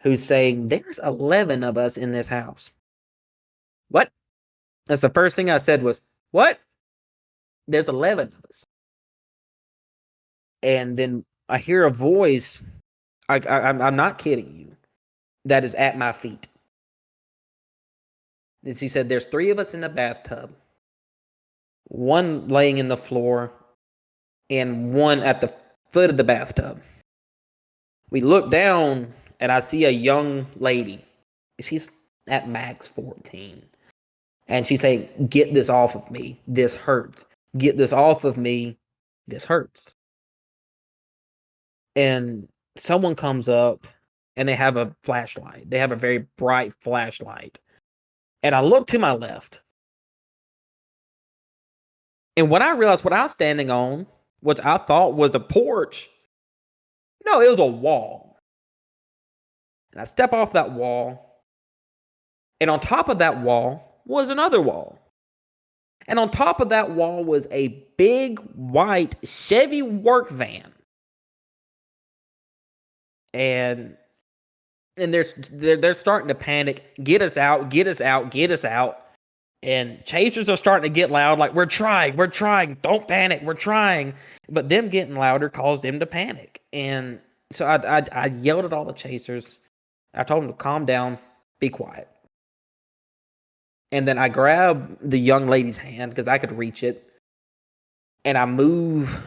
who's saying, there's 11 of us in this house. What? That's the first thing I said was, what? There's 11 of us. And then I hear a voice. I'm not kidding you. that is at my feet. And she said, there's 3 of us in the bathtub. 1 laying in the floor and 1 at the foot of the bathtub. We look down and I see a young lady. She's at max 14. And she's saying, get this off of me. This hurts. Get this off of me. This hurts. And someone comes up and they have a flashlight. They have a very bright flashlight. And I look to my left. And when I realized what I was standing on, which I thought was a porch, no, it was a wall. And I step off that wall. And on top of that wall was another wall. And on top of that wall was a big white Chevy work van. And they're starting to panic. Get us out, get us out, get us out. And chasers are starting to get loud, like, we're trying, don't panic, we're trying. But them getting louder caused them to panic. And so I yelled at all the chasers. I told them to calm down, be quiet. And then I grab the young lady's hand because I could reach it. And I move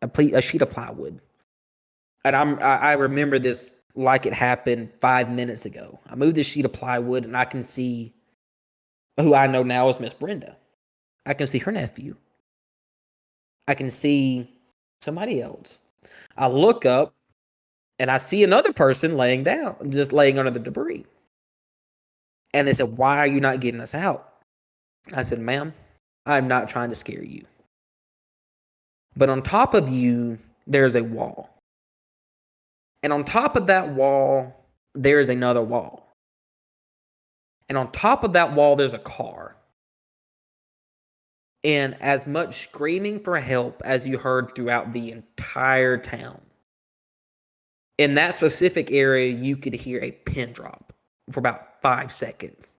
a sheet of plywood. And I remember this like it happened 5 minutes ago. I moved this sheet of plywood and I can see who I know now is Miss Brenda. I can see her nephew. I can see somebody else. I look up and I see another person laying down, just laying under the debris. And they said, why are you not getting us out? I said, ma'am, I'm not trying to scare you. But on top of you, there's a wall. And on top of that wall, there is another wall. And on top of that wall, there's a car. And as much screaming for help as you heard throughout the entire town. In that specific area, you could hear a pin drop for about 5 seconds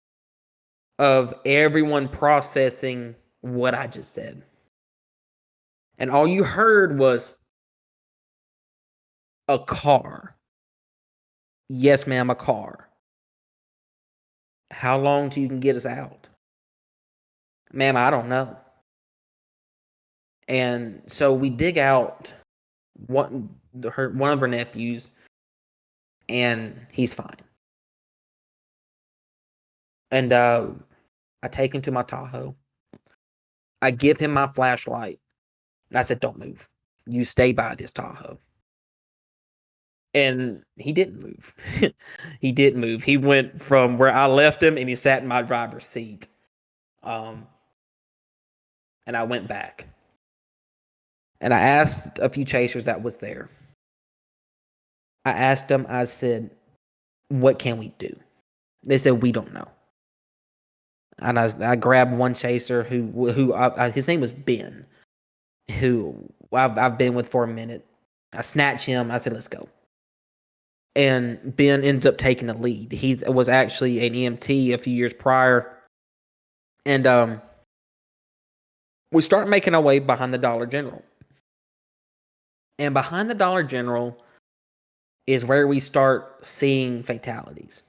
of everyone processing what I just said. And all you heard was a car. Yes, ma'am, a car. How long till you can get us out? Ma'am, I don't know. And so we dig out one of her nephews, and he's fine. And I take him to my Tahoe. I give him my flashlight, and I said, don't move. You stay by this Tahoe. And he didn't move. He didn't move. He went from where I left him, and he sat in my driver's seat. And I went back. And I asked a few chasers that was there. I asked them, I said, what can we do? They said, we don't know. And I grabbed one chaser who his name was Ben, who I've been with for a minute. I snatched him. I said, let's go. And Ben ends up taking the lead. He was actually an EMT a few years prior. And we start making our way behind the Dollar General. And behind the Dollar General is where we start seeing fatalities.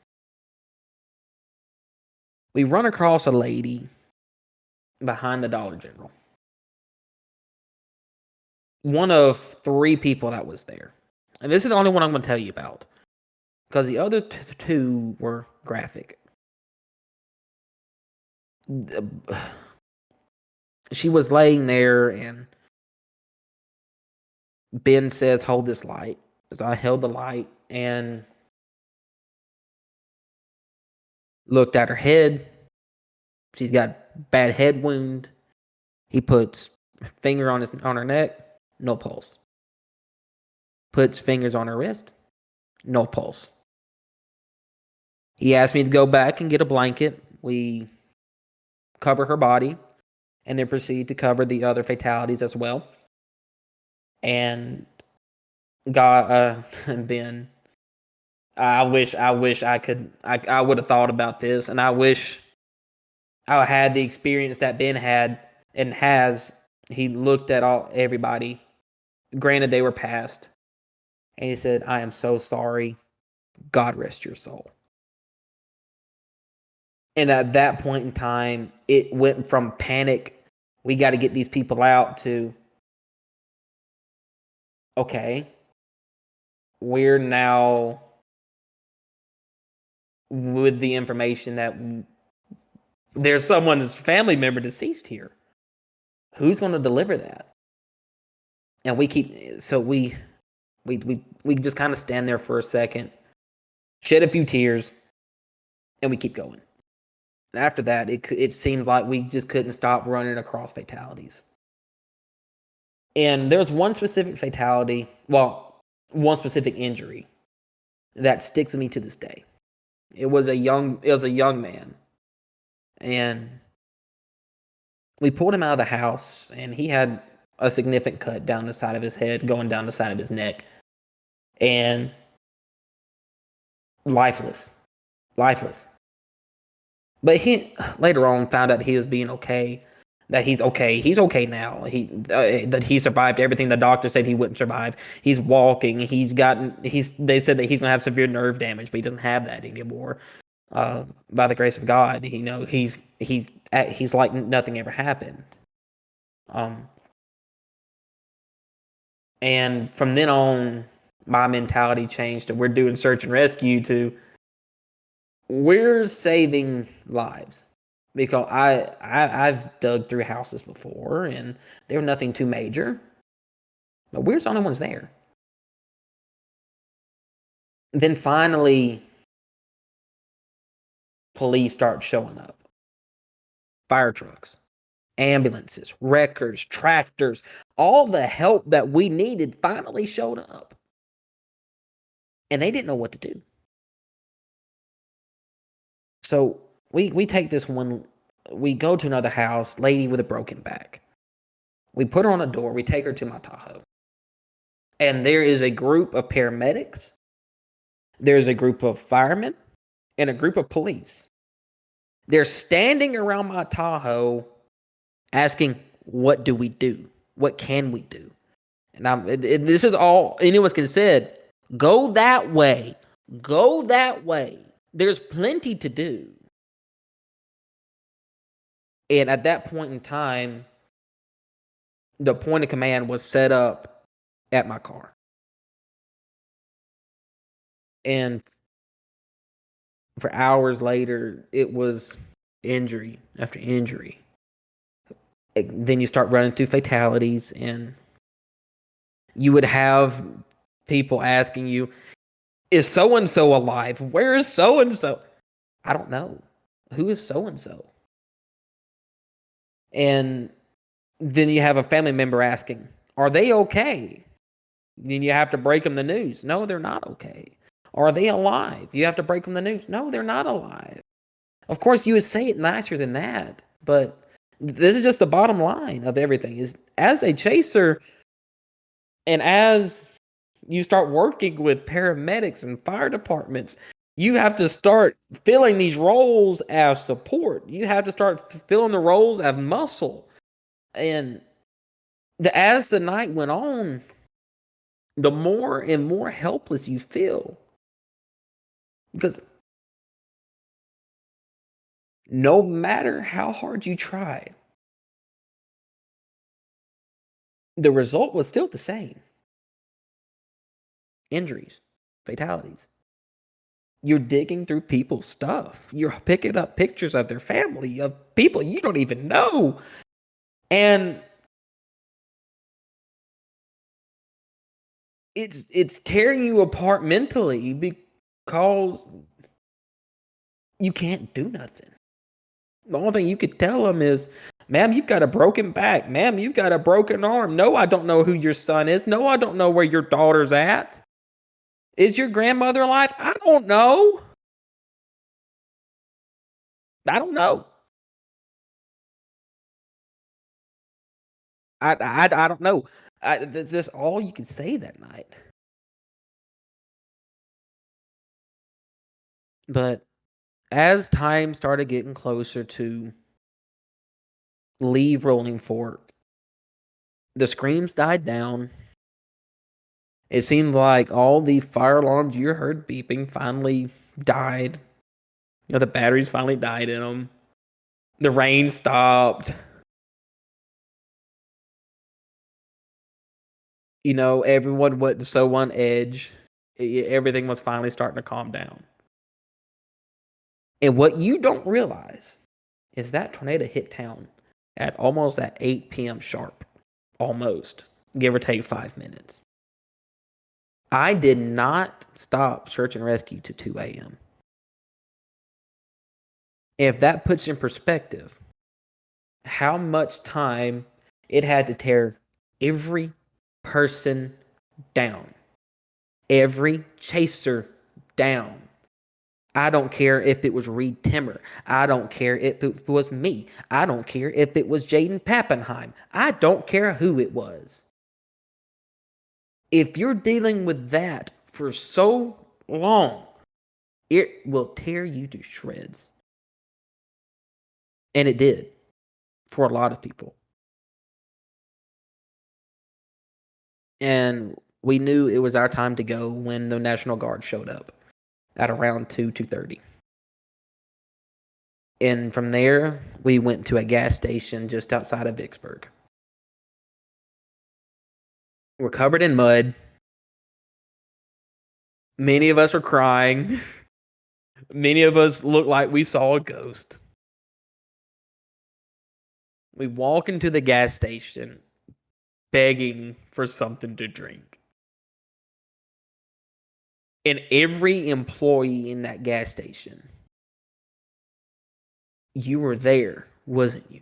We run across a lady behind the Dollar General. One of 3 people that was there. And this is the only one I'm going to tell you about. Because the other 2 were graphic. She was laying there and Ben says, hold this light. So I held the light and looked at her head. She's got bad head wound. He puts finger on her neck, no pulse. Puts fingers on her wrist, no pulse. He asked me to go back and get a blanket. We cover her body and then proceed to cover the other fatalities as well. And Ben, I wish I could. I would have thought about this, and I wish I had the experience that Ben had and has. He looked at everybody. Granted, they were passed, and he said, "I am so sorry God rest your soul. And at that point in time, it went from panic, we got to get these people out, to, okay, we're now with the information that there's someone's family member deceased here. Who's going to deliver that? And we just kind of stand there for a second, shed a few tears, and we keep going. And after that, it seemed like we just couldn't stop running across fatalities. And there was one specific fatality, one specific injury that sticks with me to this day. It was a young man, and we pulled him out of the house, and he had a significant cut down the side of his head, going down the side of his neck, and lifeless. But he later on found out he was being okay, that he's okay. He's okay now. That he survived everything the doctor said he wouldn't survive. He's walking. They said that he's gonna have severe nerve damage, but he doesn't have that anymore. By the grace of God, he's like nothing ever happened. And from then on, my mentality changed to, we're doing search and rescue, to we're saving lives. Because I've dug through houses before, and there was nothing too major, but we're the only ones there. Then finally, police start showing up. Fire trucks, ambulances, wreckers, tractors, all the help that we needed finally showed up. And they didn't know what to do. So we take this one, we go to another house, lady with a broken back. We put her on a door, we take her to my Tahoe. And there is a group of paramedics, there's a group of firemen, and a group of police. They're standing around my Tahoe asking, what do we do? What can we do? And this is all anyone can said. Go that way. Go that way. There's plenty to do. And at that point in time, the point of command was set up at my car. And for hours later, it was injury after injury. Then you start running through fatalities, and you would have people asking you, is so-and-so alive? Where is so-and-so? I don't know. Who is so-and-so? And then you have a family member asking, are they okay? Then you have to break them the news. No, they're not okay. Are they alive? You have to break them the news. No, they're not alive. Of course, you would say it nicer than that, but this is just the bottom line of everything. Is as a chaser, and as you start working with paramedics and fire departments, you have to start filling these roles as support. You have to start filling the roles as muscle. And as the night went on, the more and more helpless you feel. Because no matter how hard you try, the result was still the same. Injuries, fatalities. You're digging through people's stuff. You're picking up pictures of their family, of people you don't even know. And it's tearing you apart mentally because you can't do nothing. The only thing you could tell them is, ma'am, you've got a broken back. Ma'am, you've got a broken arm. No, I don't know who your son is. No, I don't know where your daughter's at. Is your grandmother alive? I don't know. I don't know. I don't know. That's all you could say that night. But as time started getting closer to leave Rolling Fork, the screams died down, It seemed like all the fire alarms you heard beeping finally died. You know, the batteries finally died in them. The rain stopped. You know, everyone went so on edge. Everything was finally starting to calm down. And what you don't realize is that tornado hit town at almost at 8 p.m. sharp. Almost. Give or take 5 minutes. I did not stop search and rescue to 2 a.m. If that puts in perspective how much time it had to tear every person down, every chaser down. I don't care if it was Reed Timmer. I don't care if it was me. I don't care if it was Jaden Pappenheim. I don't care who it was. If you're dealing with that for so long, it will tear you to shreds. And it did for a lot of people. And we knew it was our time to go when the National Guard showed up at around 2:30. And from there, we went to a gas station just outside of Vicksburg. We're covered in mud. Many of us are crying. Many of us look like we saw a ghost. We walk into the gas station begging for something to drink. And every employee in that gas station, you were there, wasn't you?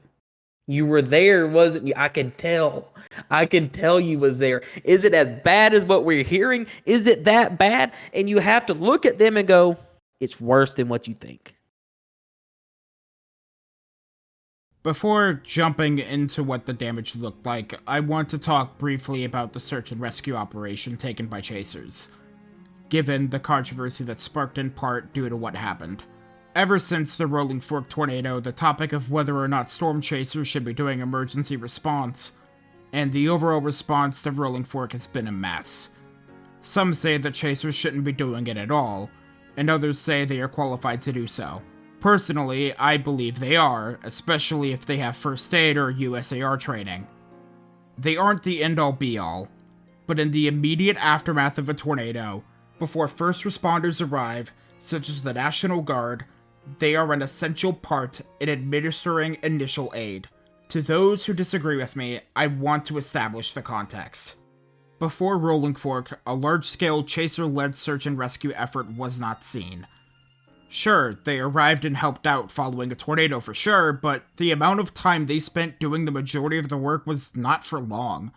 You were there, wasn't you? I can tell. I can tell you was there. Is it as bad as what we're hearing? Is it that bad? And you have to look at them and go, it's worse than what you think. Before jumping into what the damage looked like, I want to talk briefly about the search and rescue operation taken by chasers, given the controversy that sparked in part due to what happened. Ever since the Rolling Fork tornado, the topic of whether or not storm chasers should be doing emergency response, and the overall response to Rolling Fork has been a mess. Some say that chasers shouldn't be doing it at all, and others say they are qualified to do so. Personally, I believe they are, especially if they have first aid or USAR training. They aren't the end-all be-all, but in the immediate aftermath of a tornado, before first responders arrive, such as the National Guard, they are an essential part in administering initial aid. To those who disagree with me, I want to establish the context. Before Rolling Fork, a large-scale chaser-led search and rescue effort was not seen. Sure, they arrived and helped out following a tornado for sure, but the amount of time they spent doing the majority of the work was not for long.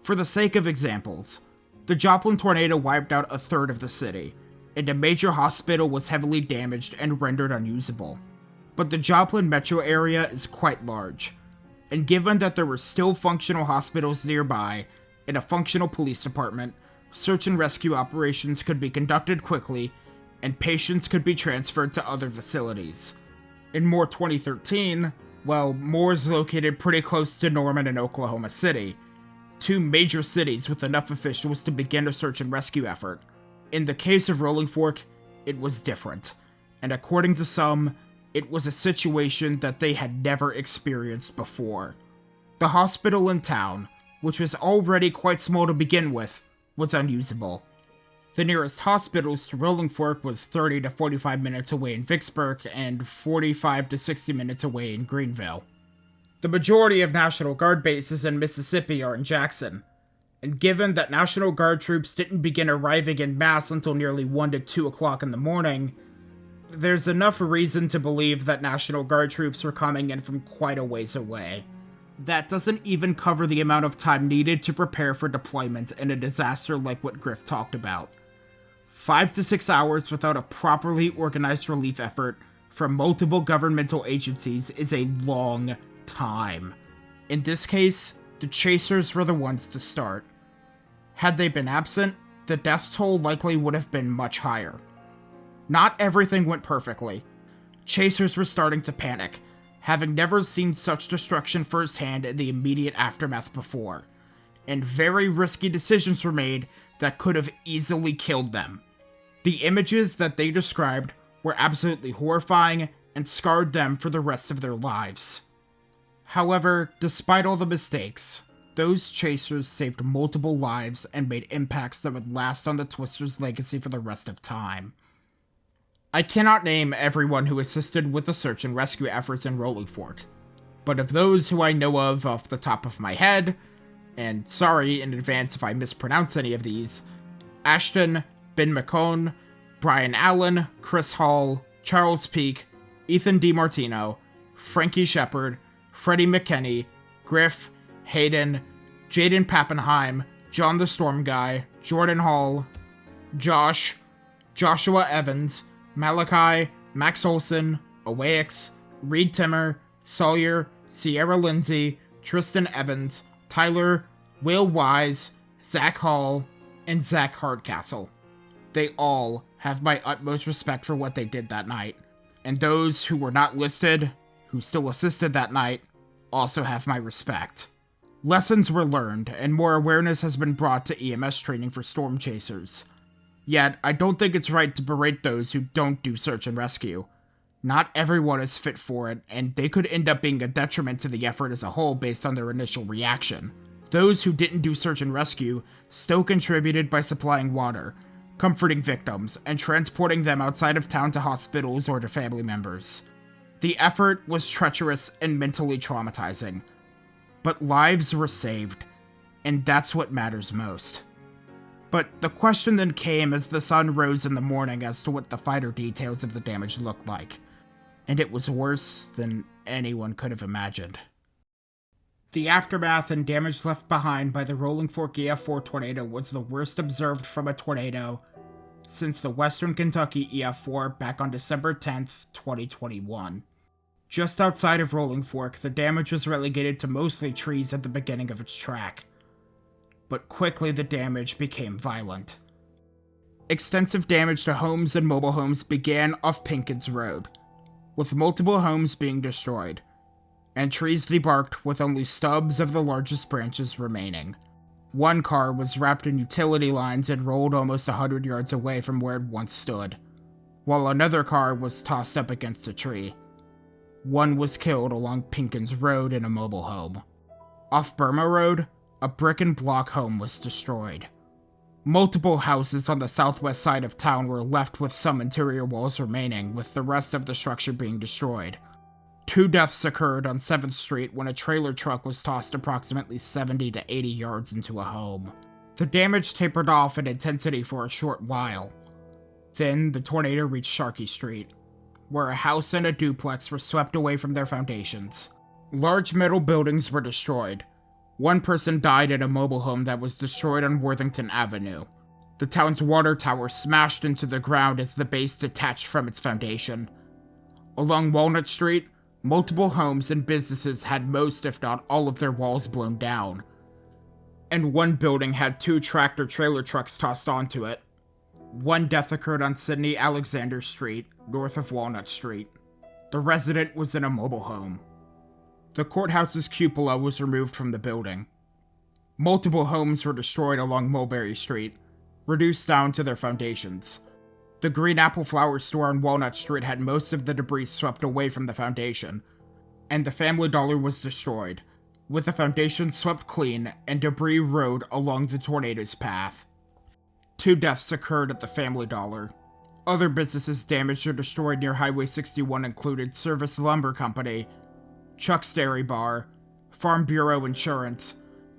For the sake of examples, the Joplin tornado wiped out a third of the city, and a major hospital was heavily damaged and rendered unusable. But the Joplin metro area is quite large, and given that there were still functional hospitals nearby and a functional police department, search and rescue operations could be conducted quickly, and patients could be transferred to other facilities. In Moore 2013, well, Moore is located pretty close to Norman and Oklahoma City, two major cities with enough officials to begin a search and rescue effort. In the case of Rolling Fork, it was different, and according to some, it was a situation that they had never experienced before. The hospital in town, which was already quite small to begin with, was unusable. The nearest hospitals to Rolling Fork was 30 to 45 minutes away in Vicksburg and 45 to 60 minutes away in Greenville. The majority of National Guard bases in Mississippi are in Jackson, and given that National Guard troops didn't begin arriving in mass until nearly 1 to 2 o'clock in the morning, there's enough reason to believe that National Guard troops were coming in from quite a ways away. That doesn't even cover the amount of time needed to prepare for deployment in a disaster like what Grif talked about. 5 to 6 hours without a properly organized relief effort from multiple governmental agencies is a long time. In this case, the chasers were the ones to start. Had they been absent, the death toll likely would have been much higher. Not everything went perfectly. Chasers were starting to panic, having never seen such destruction firsthand in the immediate aftermath before, and very risky decisions were made that could have easily killed them. The images that they described were absolutely horrifying and scarred them for the rest of their lives. However, despite all the mistakes, those chasers saved multiple lives and made impacts that would last on the Twisters' legacy for the rest of time. I cannot name everyone who assisted with the search and rescue efforts in Rolling Fork, but of those who I know of off the top of my head, and sorry in advance if I mispronounce any of these, Ashton, Ben McCone, Brian Allen, Chris Hall, Charles Peake, Ethan DiMartino, Frankie Shepard, Freddie McKinney, Grif, Hayden, Jaden Pappenheim, John the Storm Guy, Jordan Hall, Josh, Joshua Evans, Malachi, Max Olson, Awaix, Reed Timmer, Sawyer, Sierra Lindsay, Tristan Evans, Tyler, Will Wise, Zach Hall, and Zach Hardcastle. They all have my utmost respect for what they did that night, and those who were not listed, who still assisted that night, also have my respect. Lessons were learned, and more awareness has been brought to EMS training for storm chasers. Yet, I don't think it's right to berate those who don't do search and rescue. Not everyone is fit for it, and they could end up being a detriment to the effort as a whole based on their initial reaction. Those who didn't do search and rescue still contributed by supplying water, comforting victims, and transporting them outside of town to hospitals or to family members. The effort was treacherous and mentally traumatizing, but lives were saved, and that's what matters most. But the question then came as the sun rose in the morning as to what the finer details of the damage looked like, and it was worse than anyone could have imagined. The aftermath and damage left behind by the Rolling Fork EF4 tornado was the worst observed from a tornado since the Western Kentucky EF4 back on December 10th, 2021. Just outside of Rolling Fork, the damage was relegated to mostly trees at the beginning of its track. But quickly the damage became violent. Extensive damage to homes and mobile homes began off Pinkins Road, with multiple homes being destroyed, and trees debarked with only stubs of the largest branches remaining. One car was wrapped in utility lines and rolled almost 100 yards away from where it once stood, while another car was tossed up against a tree. One was killed along Pinkins Road in a mobile home. Off Burma Road, a brick and block home was destroyed. Multiple houses on the southwest side of town were left with some interior walls remaining, with the rest of the structure being destroyed. 2 deaths occurred on 7th Street when a trailer truck was tossed approximately 70 to 80 yards into a home. The damage tapered off in intensity for a short while. Then, the tornado reached Sharkey Street, where a house and a duplex were swept away from their foundations. Large metal buildings were destroyed. One person died at a mobile home that was destroyed on Worthington Avenue. The town's water tower smashed into the ground as the base detached from its foundation. Along Walnut Street, multiple homes and businesses had most, if not all, of their walls blown down. And one building had 2 tractor-trailer trucks tossed onto it. One death occurred on Sidney Alexander Street, north of Walnut Street. The resident was in a mobile home. The courthouse's cupola was removed from the building. Multiple homes were destroyed along Mulberry Street, reduced down to their foundations. The Green Apple Flower store on Walnut Street had most of the debris swept away from the foundation, and the Family Dollar was destroyed, with the foundation swept clean and debris rode along the tornado's path. 2 deaths occurred at the Family Dollar. Other businesses damaged or destroyed near Highway 61 included Service Lumber Company, Chuck's Dairy Bar, Farm Bureau Insurance,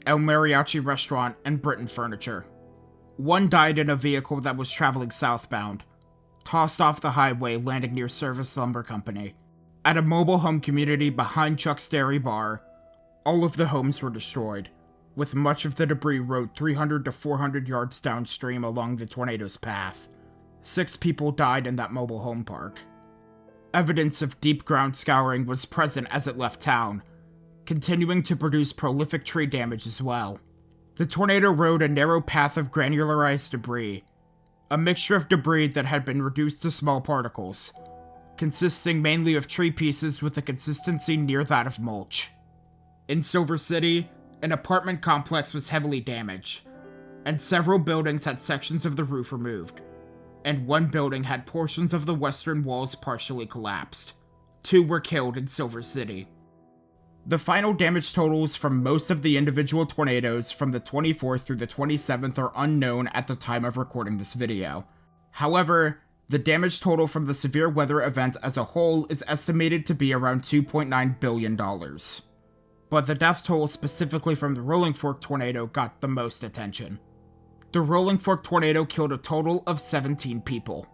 El Mariachi Restaurant, and Britain Furniture. One died in a vehicle that was traveling southbound, tossed off the highway landing near Service Lumber Company. At a mobile home community behind Chuck's Dairy Bar, all of the homes were destroyed, with much of the debris rode 300 to 400 yards downstream along the tornado's path. 6 people died in that mobile home park. Evidence of deep ground scouring was present as it left town, continuing to produce prolific tree damage as well. The tornado rode a narrow path of granularized debris, a mixture of debris that had been reduced to small particles, consisting mainly of tree pieces with a consistency near that of mulch. In Silver City, An apartment complex was heavily damaged, and several buildings had sections of the roof removed, and one building had portions of the western walls partially collapsed. 2 were killed in Silver City. The final damage totals from most of the individual tornadoes from the 24th through the 27th are unknown at the time of recording this video. However, the damage total from the severe weather event as a whole is estimated to be around $2.9 billion. But the death toll specifically from the Rolling Fork tornado got the most attention. The Rolling Fork tornado killed a total of 17 people,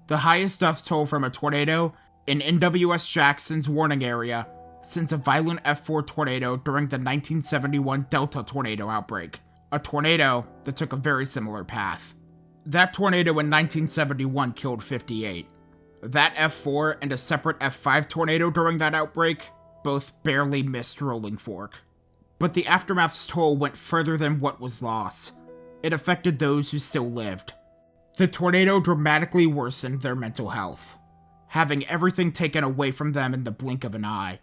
the highest death toll from a tornado in NWS Jackson's warning area since a violent F4 tornado during the 1971 Delta tornado outbreak, a tornado that took a very similar path. That tornado in 1971 killed 58. That F4 and a separate F5 tornado during that outbreak both barely missed Rolling Fork. But the aftermath's toll went further than what was lost. It affected those who still lived. The tornado dramatically worsened their mental health, having everything taken away from them in the blink of an eye.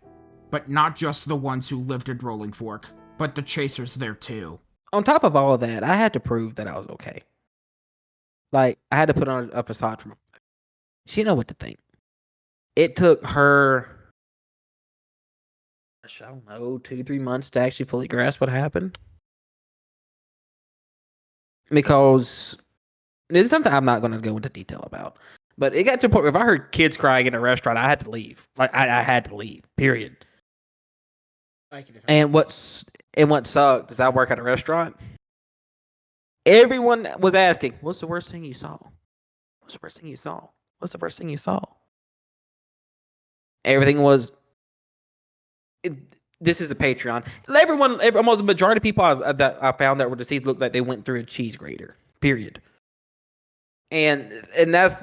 But not just the ones who lived in Rolling Fork, but the chasers there too. On top of all of that, I had to prove that I was okay. Like, I had to put on a facade for her. She didn't know what to think. It took her, I don't know, 2-3 months to actually fully grasp what happened. Because this is something I'm not going to go into detail about. But it got to a point where if I heard kids crying in a restaurant, I had to leave. Like, I had to leave, period. And what sucked is I work at a restaurant. Everyone was asking, what's the worst thing you saw? What's the worst thing you saw? What's the worst thing you saw? Everything was... This is a Patreon. Almost the majority of people that I found that were deceased looked like they went through a cheese grater. Period. And that's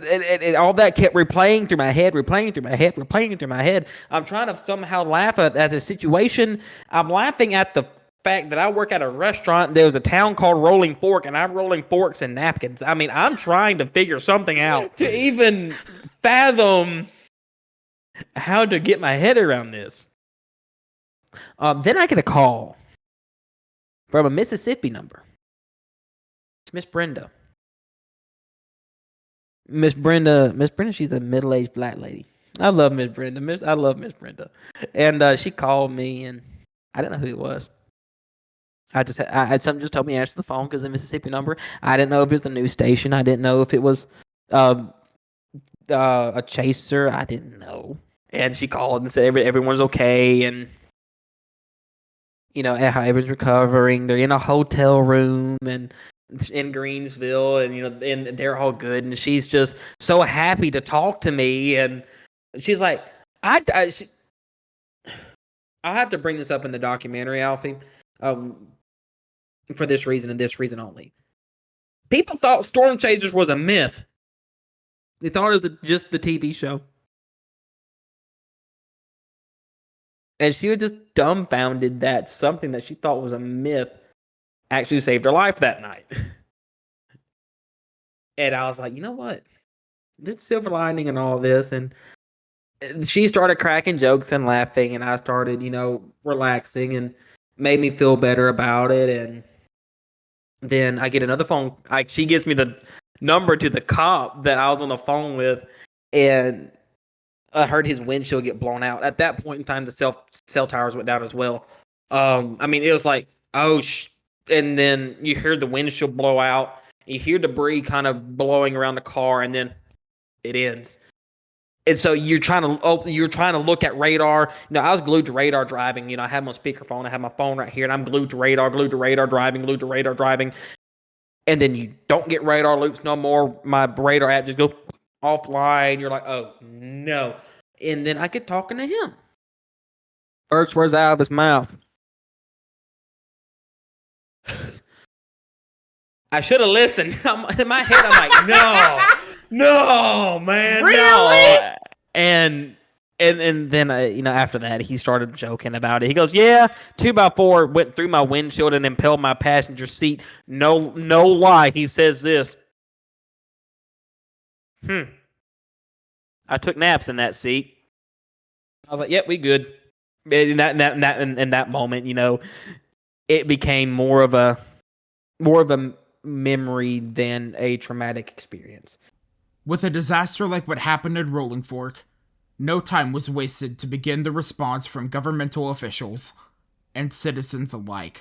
all that kept replaying through my head. I'm trying to somehow laugh at the situation. I'm laughing at the fact that I work at a restaurant. There's a town called Rolling Fork, and I'm rolling forks and napkins. I mean, I'm trying to figure something out to even fathom how to get my head around this. Then I get a call from a Mississippi number. It's Miss Brenda. Miss Brenda, she's a middle-aged black lady. I love Miss Brenda. I love Miss Brenda. And she called me, and I didn't know who it was. I had something just told me to answer the phone because the Mississippi number. I didn't know if it was a news station. I didn't know if it was a chaser. I didn't know. And she called and said everyone's okay, and how everyone's recovering. They're in a hotel room and in Greensville, and and they're all good. And she's just so happy to talk to me, and she's like, I have to bring this up in the documentary, Alfie, for this reason and this reason only. People thought Storm Chasers was a myth. They thought it was just the TV show. And she was just dumbfounded that something that she thought was a myth actually saved her life that night. And I was like, you know what? There's silver lining in all this. And she started cracking jokes and laughing, and I started, relaxing, and made me feel better about it. And then I get another phone. She gives me the number to the cop that I was on the phone with, and I heard his windshield get blown out. At that point in time, the cell towers went down as well. It was like, and then you hear the windshield blow out. You hear debris kind of blowing around the car, and then it ends. And so you're trying to look at radar. I was glued to radar driving. I had my speakerphone. I had my phone right here, and I'm glued to radar driving. And then you don't get radar loops no more. My radar app just goes offline. You're like, oh no. And then I get talking to him. First words out of his mouth. I should have listened. In my head, I'm like, no, man, really? No. And then after that, he started joking about it. He goes, yeah, 2x4 went through my windshield and impaled my passenger seat. No lie. He says this. I took naps in that seat. I was like, yep, we good. In that moment, it became more of a memory than a traumatic experience. With a disaster like what happened in Rolling Fork, no time was wasted to begin the response from governmental officials and citizens alike.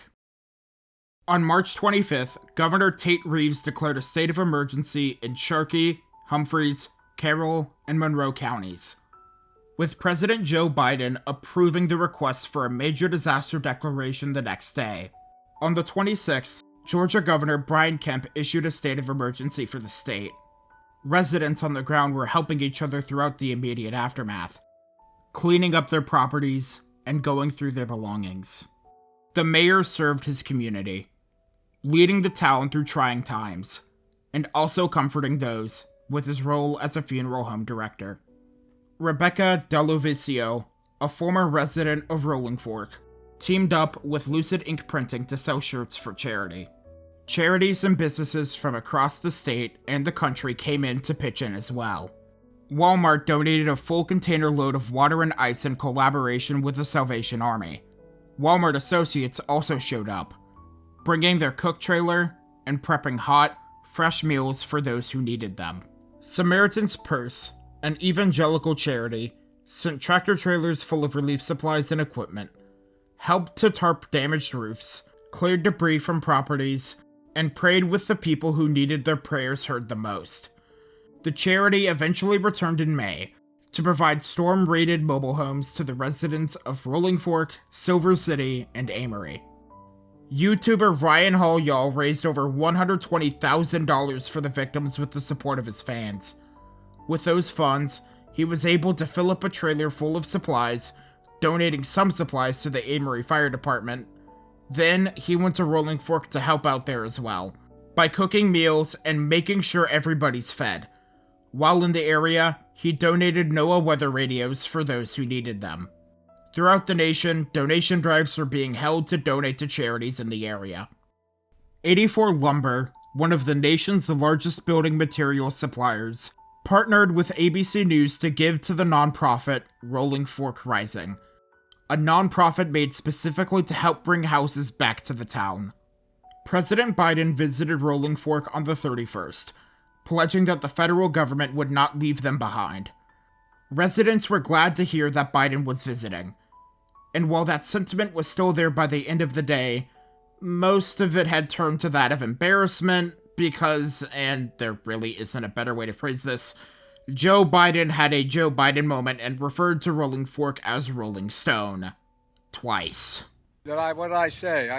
On March 25th, Governor Tate Reeves declared a state of emergency in Sharkey, Humphreys, Carroll, and Monroe counties, with President Joe Biden approving the request for a major disaster declaration the next day. On the 26th, Georgia Governor Brian Kemp issued a state of emergency for the state. Residents on the ground were helping each other throughout the immediate aftermath, cleaning up their properties and going through their belongings. The mayor served his community, leading the town through trying times, and also comforting those with his role as a funeral home director. Rebecca Delovicio, a former resident of Rolling Fork, teamed up with Lucid Ink Printing to sell shirts for charity. Charities and businesses from across the state and the country came in to pitch in as well. Walmart donated a full container load of water and ice in collaboration with the Salvation Army. Walmart associates also showed up, bringing their cook trailer and prepping hot, fresh meals for those who needed them. Samaritan's Purse, an evangelical charity, sent tractor trailers full of relief supplies and equipment, helped to tarp damaged roofs, cleared debris from properties, and prayed with the people who needed their prayers heard the most. The charity eventually returned in May to provide storm-rated mobile homes to the residents of Rolling Fork, Silver City, and Amory. YouTuber Ryan Hall Y'all raised over $120,000 for the victims with the support of his fans. With those funds, he was able to fill up a trailer full of supplies, donating some supplies to the Amory Fire Department. Then, he went to Rolling Fork to help out there as well, by cooking meals and making sure everybody's fed. While in the area, he donated NOAA weather radios for those who needed them. Throughout the nation, donation drives were being held to donate to charities in the area. 84 Lumber, one of the nation's largest building materials suppliers, partnered with ABC News to give to the nonprofit Rolling Fork Rising, a nonprofit made specifically to help bring houses back to the town. President Biden visited Rolling Fork on the 31st, pledging that the federal government would not leave them behind. Residents were glad to hear that Biden was visiting, and while that sentiment was still there by the end of the day, most of it had turned to that of embarrassment because, and there really isn't a better way to phrase this, Joe Biden had a Joe Biden moment and referred to Rolling Fork as Rolling Stone. Twice. What did I say?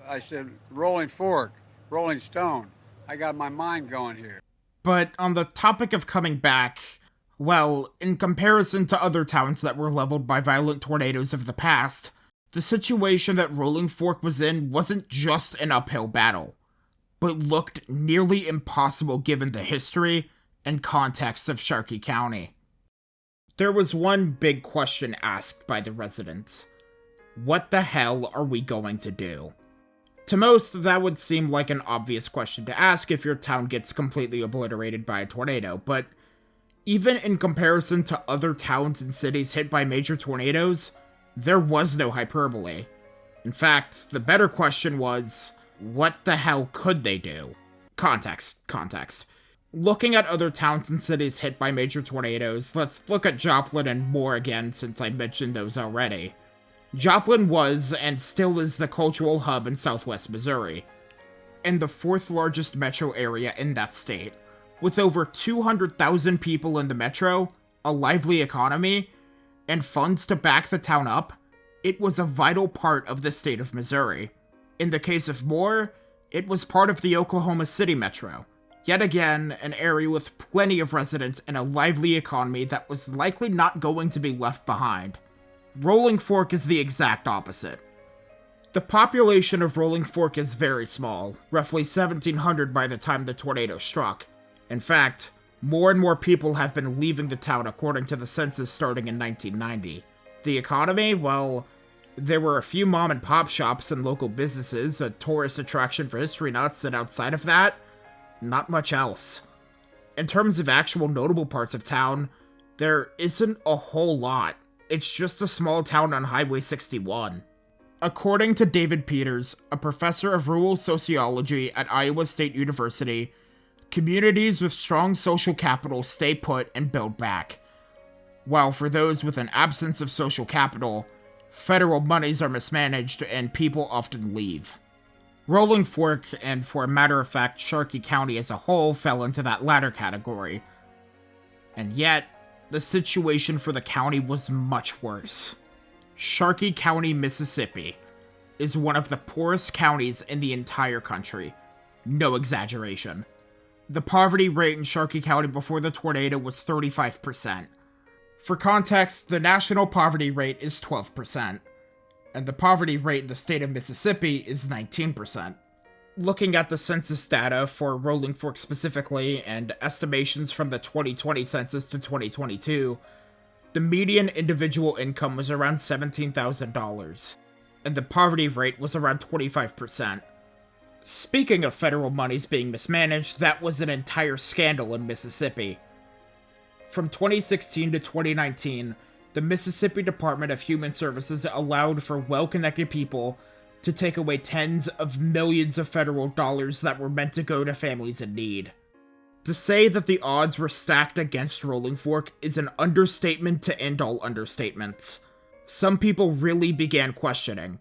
I said Rolling Fork, Rolling Stone. I got my mind going here. But on the topic of coming back, well, in comparison to other towns that were leveled by violent tornadoes of the past, the situation that Rolling Fork was in wasn't just an uphill battle, but looked nearly impossible given the history and context of Sharkey County. There was one big question asked by the residents. What the hell are we going to do? To most, that would seem like an obvious question to ask if your town gets completely obliterated by a tornado, but even in comparison to other towns and cities hit by major tornadoes, there was no hyperbole. In fact, the better question was, what the hell could they do? Context. Looking at other towns and cities hit by major tornadoes, let's look at Joplin and Moore again since I mentioned those already. Joplin was, and still is, the cultural hub in southwest Missouri, and the fourth largest metro area in that state. With over 200,000 people in the metro, a lively economy, and funds to back the town up, it was a vital part of the state of Missouri. In the case of Moore, it was part of the Oklahoma City metro. Yet again, an area with plenty of residents and a lively economy that was likely not going to be left behind. Rolling Fork is the exact opposite. The population of Rolling Fork is very small, roughly 1,700 by the time the tornado struck. In fact, more and more people have been leaving the town according to the census starting in 1990. The economy, well, there were a few mom and pop shops and local businesses, a tourist attraction for history nuts, and outside of that, not much else. In terms of actual notable parts of town, there isn't a whole lot. It's just a small town on Highway 61. According to David Peters, a professor of rural sociology at Iowa State University, communities with strong social capital stay put and build back, while for those with an absence of social capital, federal monies are mismanaged and people often leave. Rolling Fork, and for a matter of fact, Sharkey County as a whole, fell into that latter category. And yet, the situation for the county was much worse. Sharkey County, Mississippi, is one of the poorest counties in the entire country. No exaggeration. The poverty rate in Sharkey County before the tornado was 35%. For context, the national poverty rate is 12%, and the poverty rate in the state of Mississippi is 19%. Looking at the census data for Rolling Fork specifically, and estimations from the 2020 census to 2022, the median individual income was around $17,000, and the poverty rate was around 25%. Speaking of federal monies being mismanaged, that was an entire scandal in Mississippi. From 2016 to 2019, the Mississippi Department of Human Services allowed for well-connected people to take away tens of millions of federal dollars that were meant to go to families in need. To say that the odds were stacked against Rolling Fork is an understatement to end all understatements. Some people really began questioning,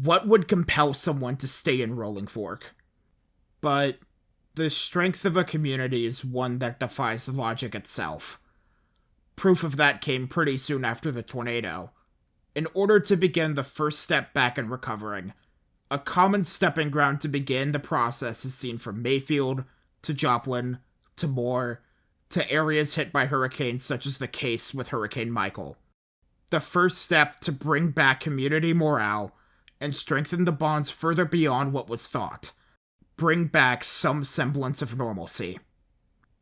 what would compel someone to stay in Rolling Fork? But the strength of a community is one that defies logic itself. Proof of that came pretty soon after the tornado. In order to begin the first step back in recovering, a common stepping ground to begin the process is seen from Mayfield, to Joplin, to Moore, to areas hit by hurricanes such as the case with Hurricane Michael. The first step to bring back community morale and strengthen the bonds further beyond what was thought. Bring back some semblance of normalcy.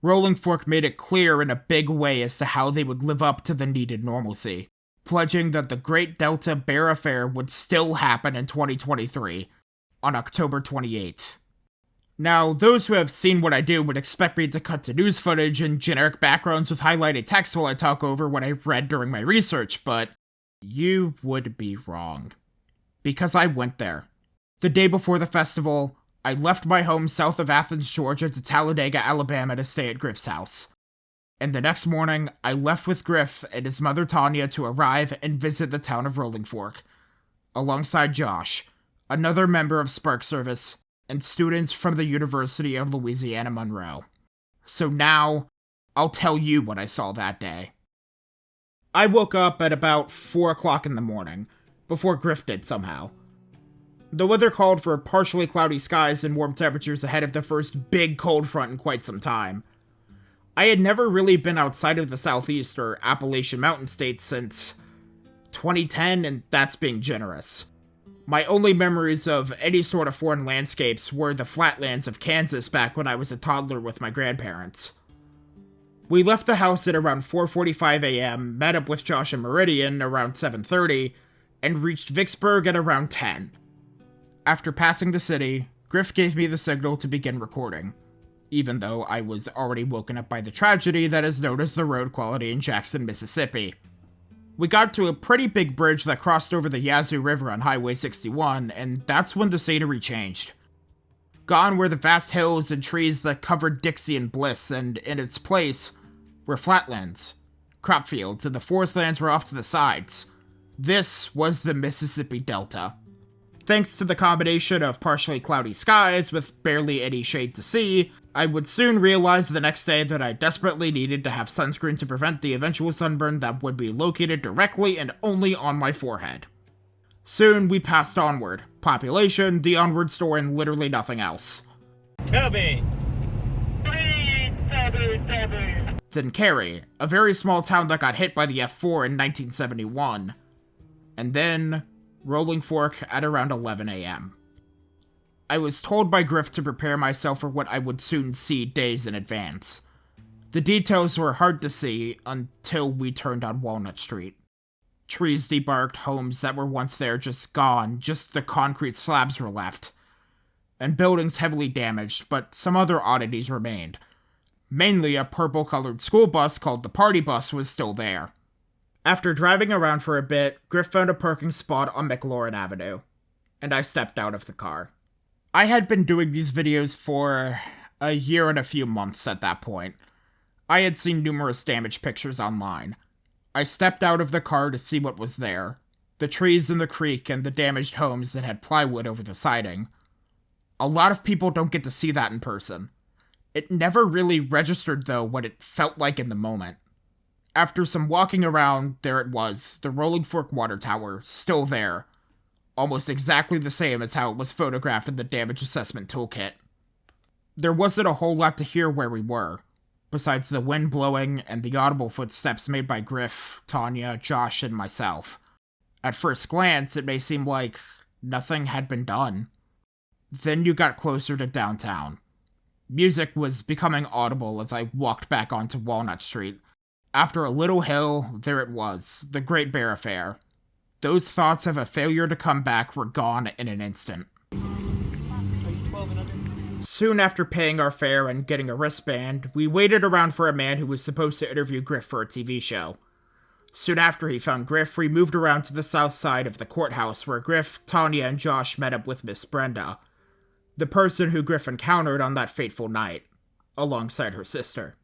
Rolling Fork made it clear in a big way as to how they would live up to the needed normalcy, pledging that the Great Delta Bear Affair would still happen in 2023, on October 28th. Now, those who have seen what I do would expect me to cut to news footage and generic backgrounds with highlighted text while I talk over what I read during my research, but you would be wrong. Because I went there. The day before the festival, I left my home south of Athens, Georgia to Talladega, Alabama to stay at Grif's house. And the next morning, I left with Grif and his mother Tanya to arrive and visit the town of Rolling Fork, alongside Josh, another member of Spark Service, and students from the University of Louisiana Monroe. So now, I'll tell you what I saw that day. I woke up at about 4 o'clock in the morning, before Grif did somehow. The weather called for partially cloudy skies and warm temperatures ahead of the first big cold front in quite some time. I had never really been outside of the Southeast or Appalachian Mountain States since 2010, and that's being generous. My only memories of any sort of foreign landscapes were the flatlands of Kansas back when I was a toddler with my grandparents. We left the house at around 4:45 a.m., met up with Josh and Meridian around 7:30, and reached Vicksburg at around 10. After passing the city, Grif gave me the signal to begin recording, even though I was already woken up by the tragedy that is known as the road quality in Jackson, Mississippi. We got to a pretty big bridge that crossed over the Yazoo River on Highway 61, and that's when the scenery changed. Gone were the vast hills and trees that covered Dixie and Bliss, and in its place were flatlands, crop fields, and the forest lands were off to the sides. This was the Mississippi Delta. Thanks to the combination of partially cloudy skies with barely any shade to see, I would soon realize the next day that I desperately needed to have sunscreen to prevent the eventual sunburn that would be located directly and only on my forehead. Soon we passed Onward, population, the Onward store, and literally nothing else. Tubby! Then Cary, a very small town that got hit by the F4 in 1971. And then Rolling Fork at around 11 a.m. I was told by Grif to prepare myself for what I would soon see days in advance. The details were hard to see until we turned on Walnut Street. Trees debarked, homes that were once there just gone, just the concrete slabs were left. And buildings heavily damaged, but some other oddities remained. Mainly a purple-colored school bus called the Party Bus was still there. After driving around for a bit, Grif found a parking spot on McLaurin Avenue, and I stepped out of the car. I had been doing these videos for a year and a few months at that point. I had seen numerous damage pictures online. I stepped out of the car to see what was there. The trees in the creek and the damaged homes that had plywood over the siding. A lot of people don't get to see that in person. It never really registered, though, what it felt like in the moment. After some walking around, there it was, the Rolling Fork Water Tower, still there. Almost exactly the same as how it was photographed in the damage assessment toolkit. There wasn't a whole lot to hear where we were, besides the wind blowing and the audible footsteps made by Grif, Tanya, Josh, and myself. At first glance, it may seem like nothing had been done. Then you got closer to downtown. Music was becoming audible as I walked back onto Walnut Street. After a little hill, there it was, the Great Bear Affair. Those thoughts of a failure to come back were gone in an instant. Soon after paying our fare and getting a wristband, we waited around for a man who was supposed to interview Grif for a TV show. Soon after he found Grif, we moved around to the south side of the courthouse where Grif, Tanya, and Josh met up with Miss Brenda, the person who Grif encountered on that fateful night, alongside her sister.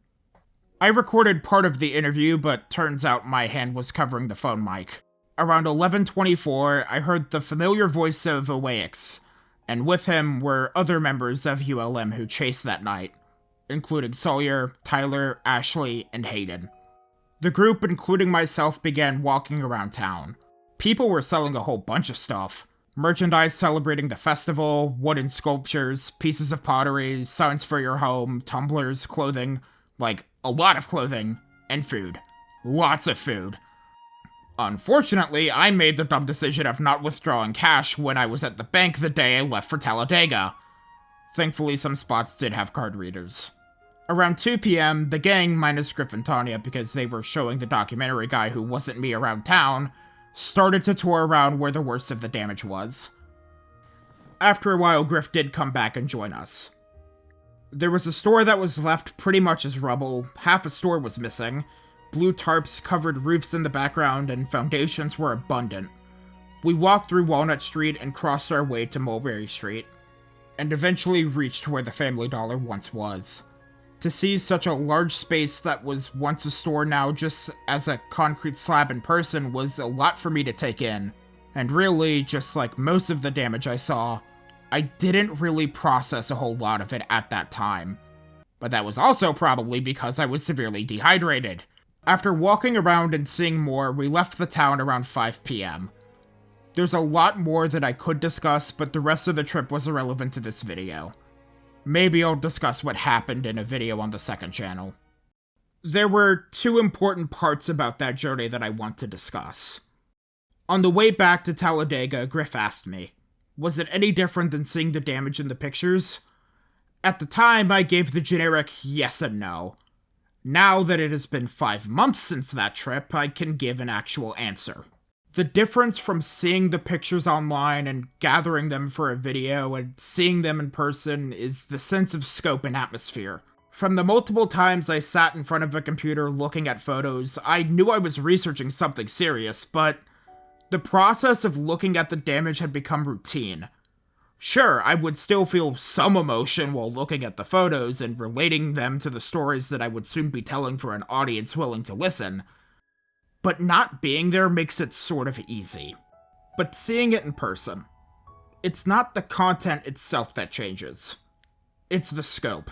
I recorded part of the interview, but turns out my hand was covering the phone mic. Around 11:24, I heard the familiar voice of Owaix, and with him were other members of ULM who chased that night, including Sawyer, Tyler, Ashley, and Hayden. The group, including myself, began walking around town. People were selling a whole bunch of stuff. Merchandise celebrating the festival, wooden sculptures, pieces of pottery, signs for your home, tumblers, clothing, like a lot of clothing, and food. Lots of food. Unfortunately, I made the dumb decision of not withdrawing cash when I was at the bank the day I left for Talladega. Thankfully, some spots did have card readers. Around 2 p.m., the gang, minus Grif and Tanya because they were showing the documentary guy who wasn't me around town, started to tour around where the worst of the damage was. After a while, Grif did come back and join us. There was a store that was left pretty much as rubble, half a store was missing, blue tarps covered roofs in the background, and foundations were abundant. We walked through Walnut Street and crossed our way to Mulberry Street, and eventually reached where the Family Dollar once was. To see such a large space that was once a store now just as a concrete slab in person was a lot for me to take in, and really, just like most of the damage I saw, I didn't really process a whole lot of it at that time. But that was also probably because I was severely dehydrated. After walking around and seeing more, we left the town around 5 p.m. There's a lot more that I could discuss, but the rest of the trip was irrelevant to this video. Maybe I'll discuss what happened in a video on the second channel. There were two important parts about that journey that I want to discuss. On the way back to Talladega, Grif asked me, was it any different than seeing the damage in the pictures? At the time, I gave the generic yes and no. Now that it has been 5 months since that trip, I can give an actual answer. The difference from seeing the pictures online and gathering them for a video and seeing them in person is the sense of scope and atmosphere. From the multiple times I sat in front of a computer looking at photos, I knew I was researching something serious, but the process of looking at the damage had become routine. Sure, I would still feel some emotion while looking at the photos and relating them to the stories that I would soon be telling for an audience willing to listen, but not being there makes it sort of easy. But seeing it in person, it's not the content itself that changes. It's the scope.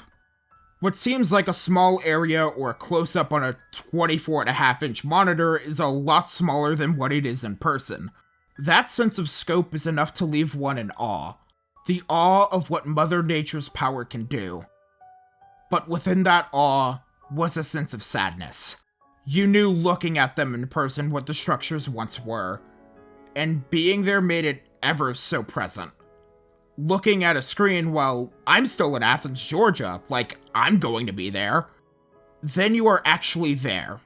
What seems like a small area or a close-up on a 24.5-inch monitor is a lot smaller than what it is in person. That sense of scope is enough to leave one in awe. The awe of what Mother Nature's power can do. But within that awe was a sense of sadness. You knew looking at them in person what the structures once were, and being there made it ever so present. Looking at a screen while I'm still in Athens, Georgia, like I'm going to be there, then you are actually there,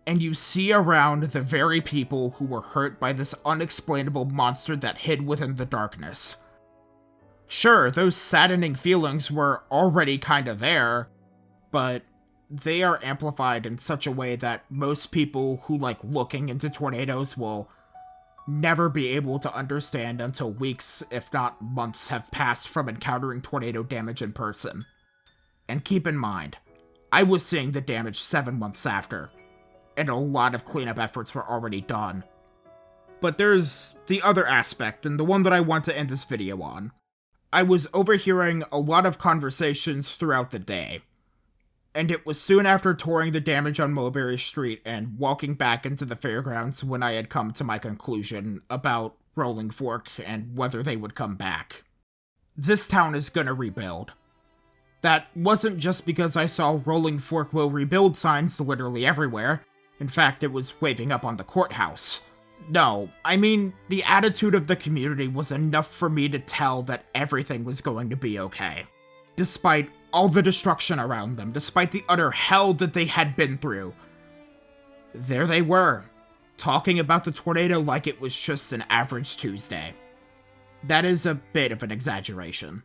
and you see around the very people who were hurt by this unexplainable monster that hid within the darkness. Sure, those saddening feelings were already kinda there, but they are amplified in such a way that most people who like looking into tornadoes will never be able to understand until weeks, if not months, have passed from encountering tornado damage in person. And keep in mind, I was seeing the damage 7 months after, and a lot of cleanup efforts were already done. But there's the other aspect, and the one that I want to end this video on. I was overhearing a lot of conversations throughout the day, and it was soon after touring the damage on Mulberry Street and walking back into the fairgrounds when I had come to my conclusion about Rolling Fork and whether they would come back. This town is gonna rebuild. That wasn't just because I saw Rolling Fork will rebuild signs literally everywhere. In fact, it was waving up on the courthouse. No, I mean, the attitude of the community was enough for me to tell that everything was going to be okay. Despite all the destruction around them, despite the utter hell that they had been through. There they were, talking about the tornado like it was just an average Tuesday. That is a bit of an exaggeration.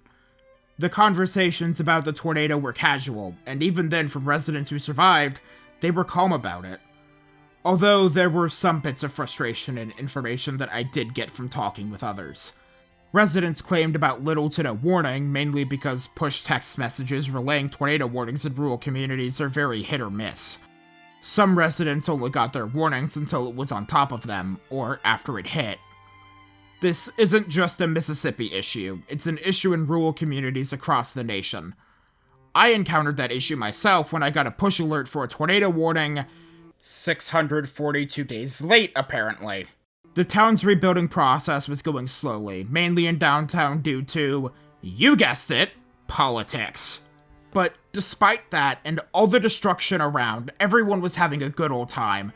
The conversations about the tornado were casual, and even then from residents who survived, they were calm about it. Although there were some bits of frustration and information that I did get from talking with others. Residents claimed about little to no warning, mainly because push text messages relaying tornado warnings in rural communities are very hit or miss. Some residents only got their warnings until it was on top of them, or after it hit. This isn't just a Mississippi issue, it's an issue in rural communities across the nation. I encountered that issue myself when I got a push alert for a tornado warning 642 days late, apparently. The town's rebuilding process was going slowly, mainly in downtown due to, you guessed it, politics. But despite that, and all the destruction around, everyone was having a good old time.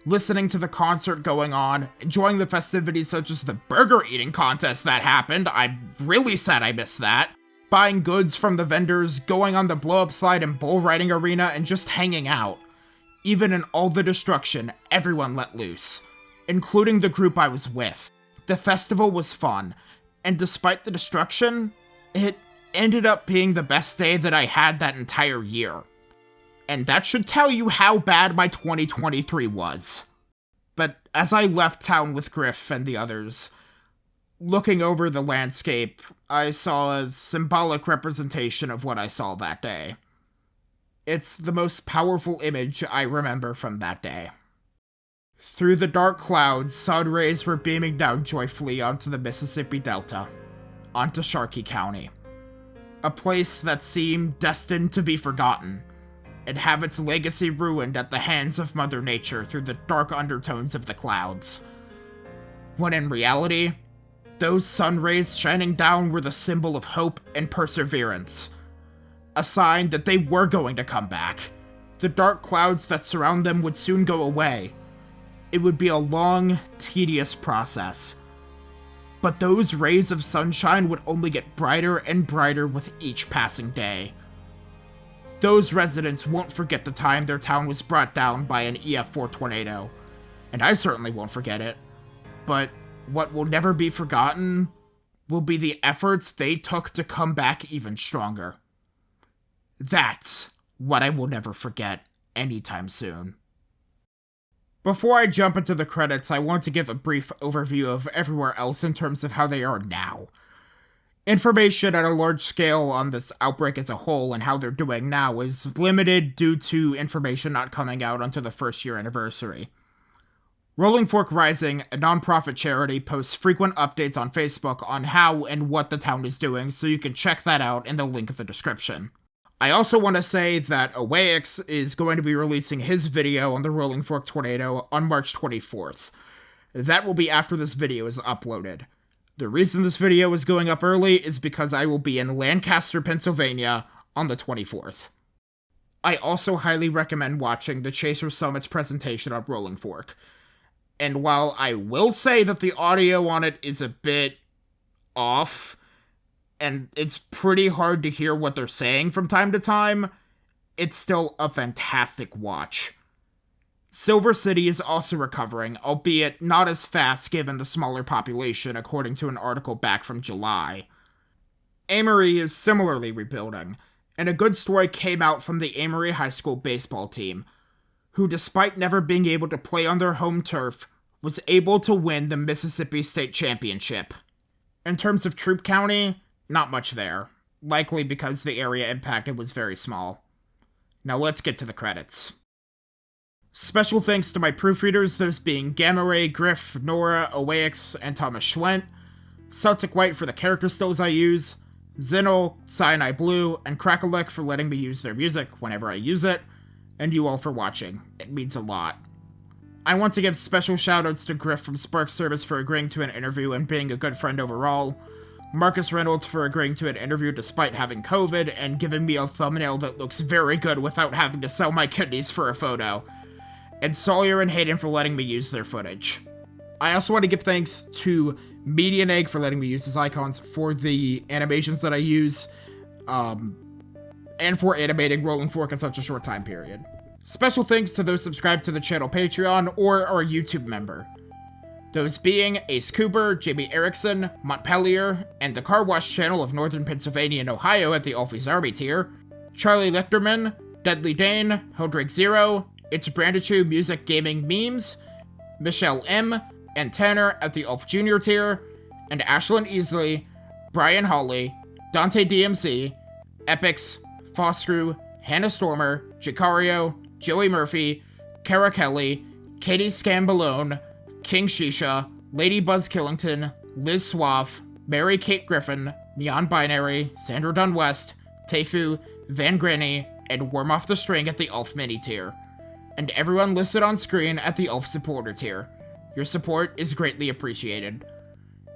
Listening to the concert going on, enjoying the festivities such as the burger eating contest that happened, I'm really sad I missed that. Buying goods from the vendors, going on the blow-up slide and bull riding arena, and just hanging out. Even in all the destruction, everyone let loose, including the group I was with. The festival was fun, and despite the destruction, it ended up being the best day that I had that entire year. And that should tell you how bad my 2023 was. But as I left town with Grif and the others, looking over the landscape, I saw a symbolic representation of what I saw that day. It's the most powerful image I remember from that day. Through the dark clouds, sun rays were beaming down joyfully onto the Mississippi Delta, onto Sharkey County. A place that seemed destined to be forgotten, and have its legacy ruined at the hands of Mother Nature through the dark undertones of the clouds. When in reality, those sun rays shining down were the symbol of hope and perseverance. A sign that they were going to come back. The dark clouds that surround them would soon go away. It would be a long, tedious process. But those rays of sunshine would only get brighter and brighter with each passing day. Those residents won't forget the time their town was brought down by an EF3 tornado. And I certainly won't forget it. But what will never be forgotten will be the efforts they took to come back even stronger. That's what I will never forget anytime soon. Before I jump into the credits, I want to give a brief overview of everywhere else in terms of how they are now. Information at a large scale on this outbreak as a whole and how they're doing now is limited due to information not coming out until the first year anniversary. Rolling Fork Rising, a nonprofit charity, posts frequent updates on Facebook on how and what the town is doing, so you can check that out in the link in the description. I also want to say that Awayx is going to be releasing his video on the Rolling Fork tornado on March 24th. That will be after this video is uploaded. The reason this video is going up early is because I will be in Lancaster, Pennsylvania on the 24th. I also highly recommend watching the Chaser Summit's presentation on Rolling Fork. And while I will say that the audio on it is a bit off, and it's pretty hard to hear what they're saying from time to time, it's still a fantastic watch. Silver City is also recovering, albeit not as fast given the smaller population, according to an article back from July. Amory is similarly rebuilding, And a good story came out from the Amory High School baseball team, who, despite never being able to play on their home turf, was able to win the Mississippi State Championship. In terms of Troup County, not much there, likely because the area impacted was very small. Now let's get to the credits. Special thanks to my proofreaders, those being Gamma Ray, Grif, Nora, Owaix, and Thomas Schwent, Celtic White for the character stills I use, Zinel, Cyanide Blue, and Crackleck for letting me use their music whenever I use it, and you all for watching. It means a lot. I want to give special shoutouts to Grif from Spark Service for agreeing to an interview and being a good friend overall, Marcus Reynolds for agreeing to an interview despite having COVID and giving me a thumbnail that looks very good without having to sell my kidneys for a photo, and Sawyer and Hayden for letting me use their footage. I also want to give thanks to Median Egg for letting me use his icons for the animations that I use, and for animating Rolling Fork in such a short time period. Special thanks to those subscribed to the channel Patreon or our YouTube member. Those being Ace Cooper, Jamie Erickson, Montpelier, and the Car Wash channel of Northern Pennsylvania and Ohio at the Alfie's Army tier, Charlie Lichterman, Deadly Dane, Hildrake Zero, It's Brandichu Music Gaming Memes, Michelle M, and Tanner at the Ulf Jr. tier, and Ashlyn Easley, Brian Hawley, Dante DMC, Epix, Fostru, Hannah Stormer, Jicario, Joey Murphy, Kara Kelly, Katie Scambalone, King Shisha, Lady Buzz Killington, Liz Swaff, Mary Kate Griffin, Neon Binary, Sandra Dunn West, Tefu, Van Granny, and Worm Off the String at the Ulf Mini tier, and everyone listed on screen at the Ulf Supporter tier. Your support is greatly appreciated.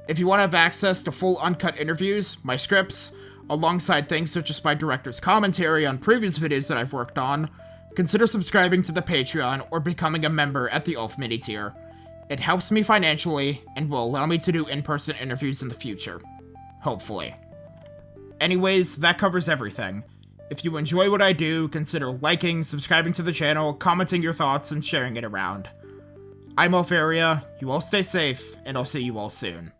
If you want to have access to full uncut interviews, my scripts, alongside things such as my director's commentary on previous videos that I've worked on, consider subscribing to the Patreon or becoming a member at the Ulf Mini tier. It helps me financially and will allow me to do in-person interviews in the future. Hopefully. Anyways, that covers everything. If you enjoy what I do, consider liking, subscribing to the channel, commenting your thoughts, and sharing it around. I'm Alferia, you all stay safe, and I'll see you all soon.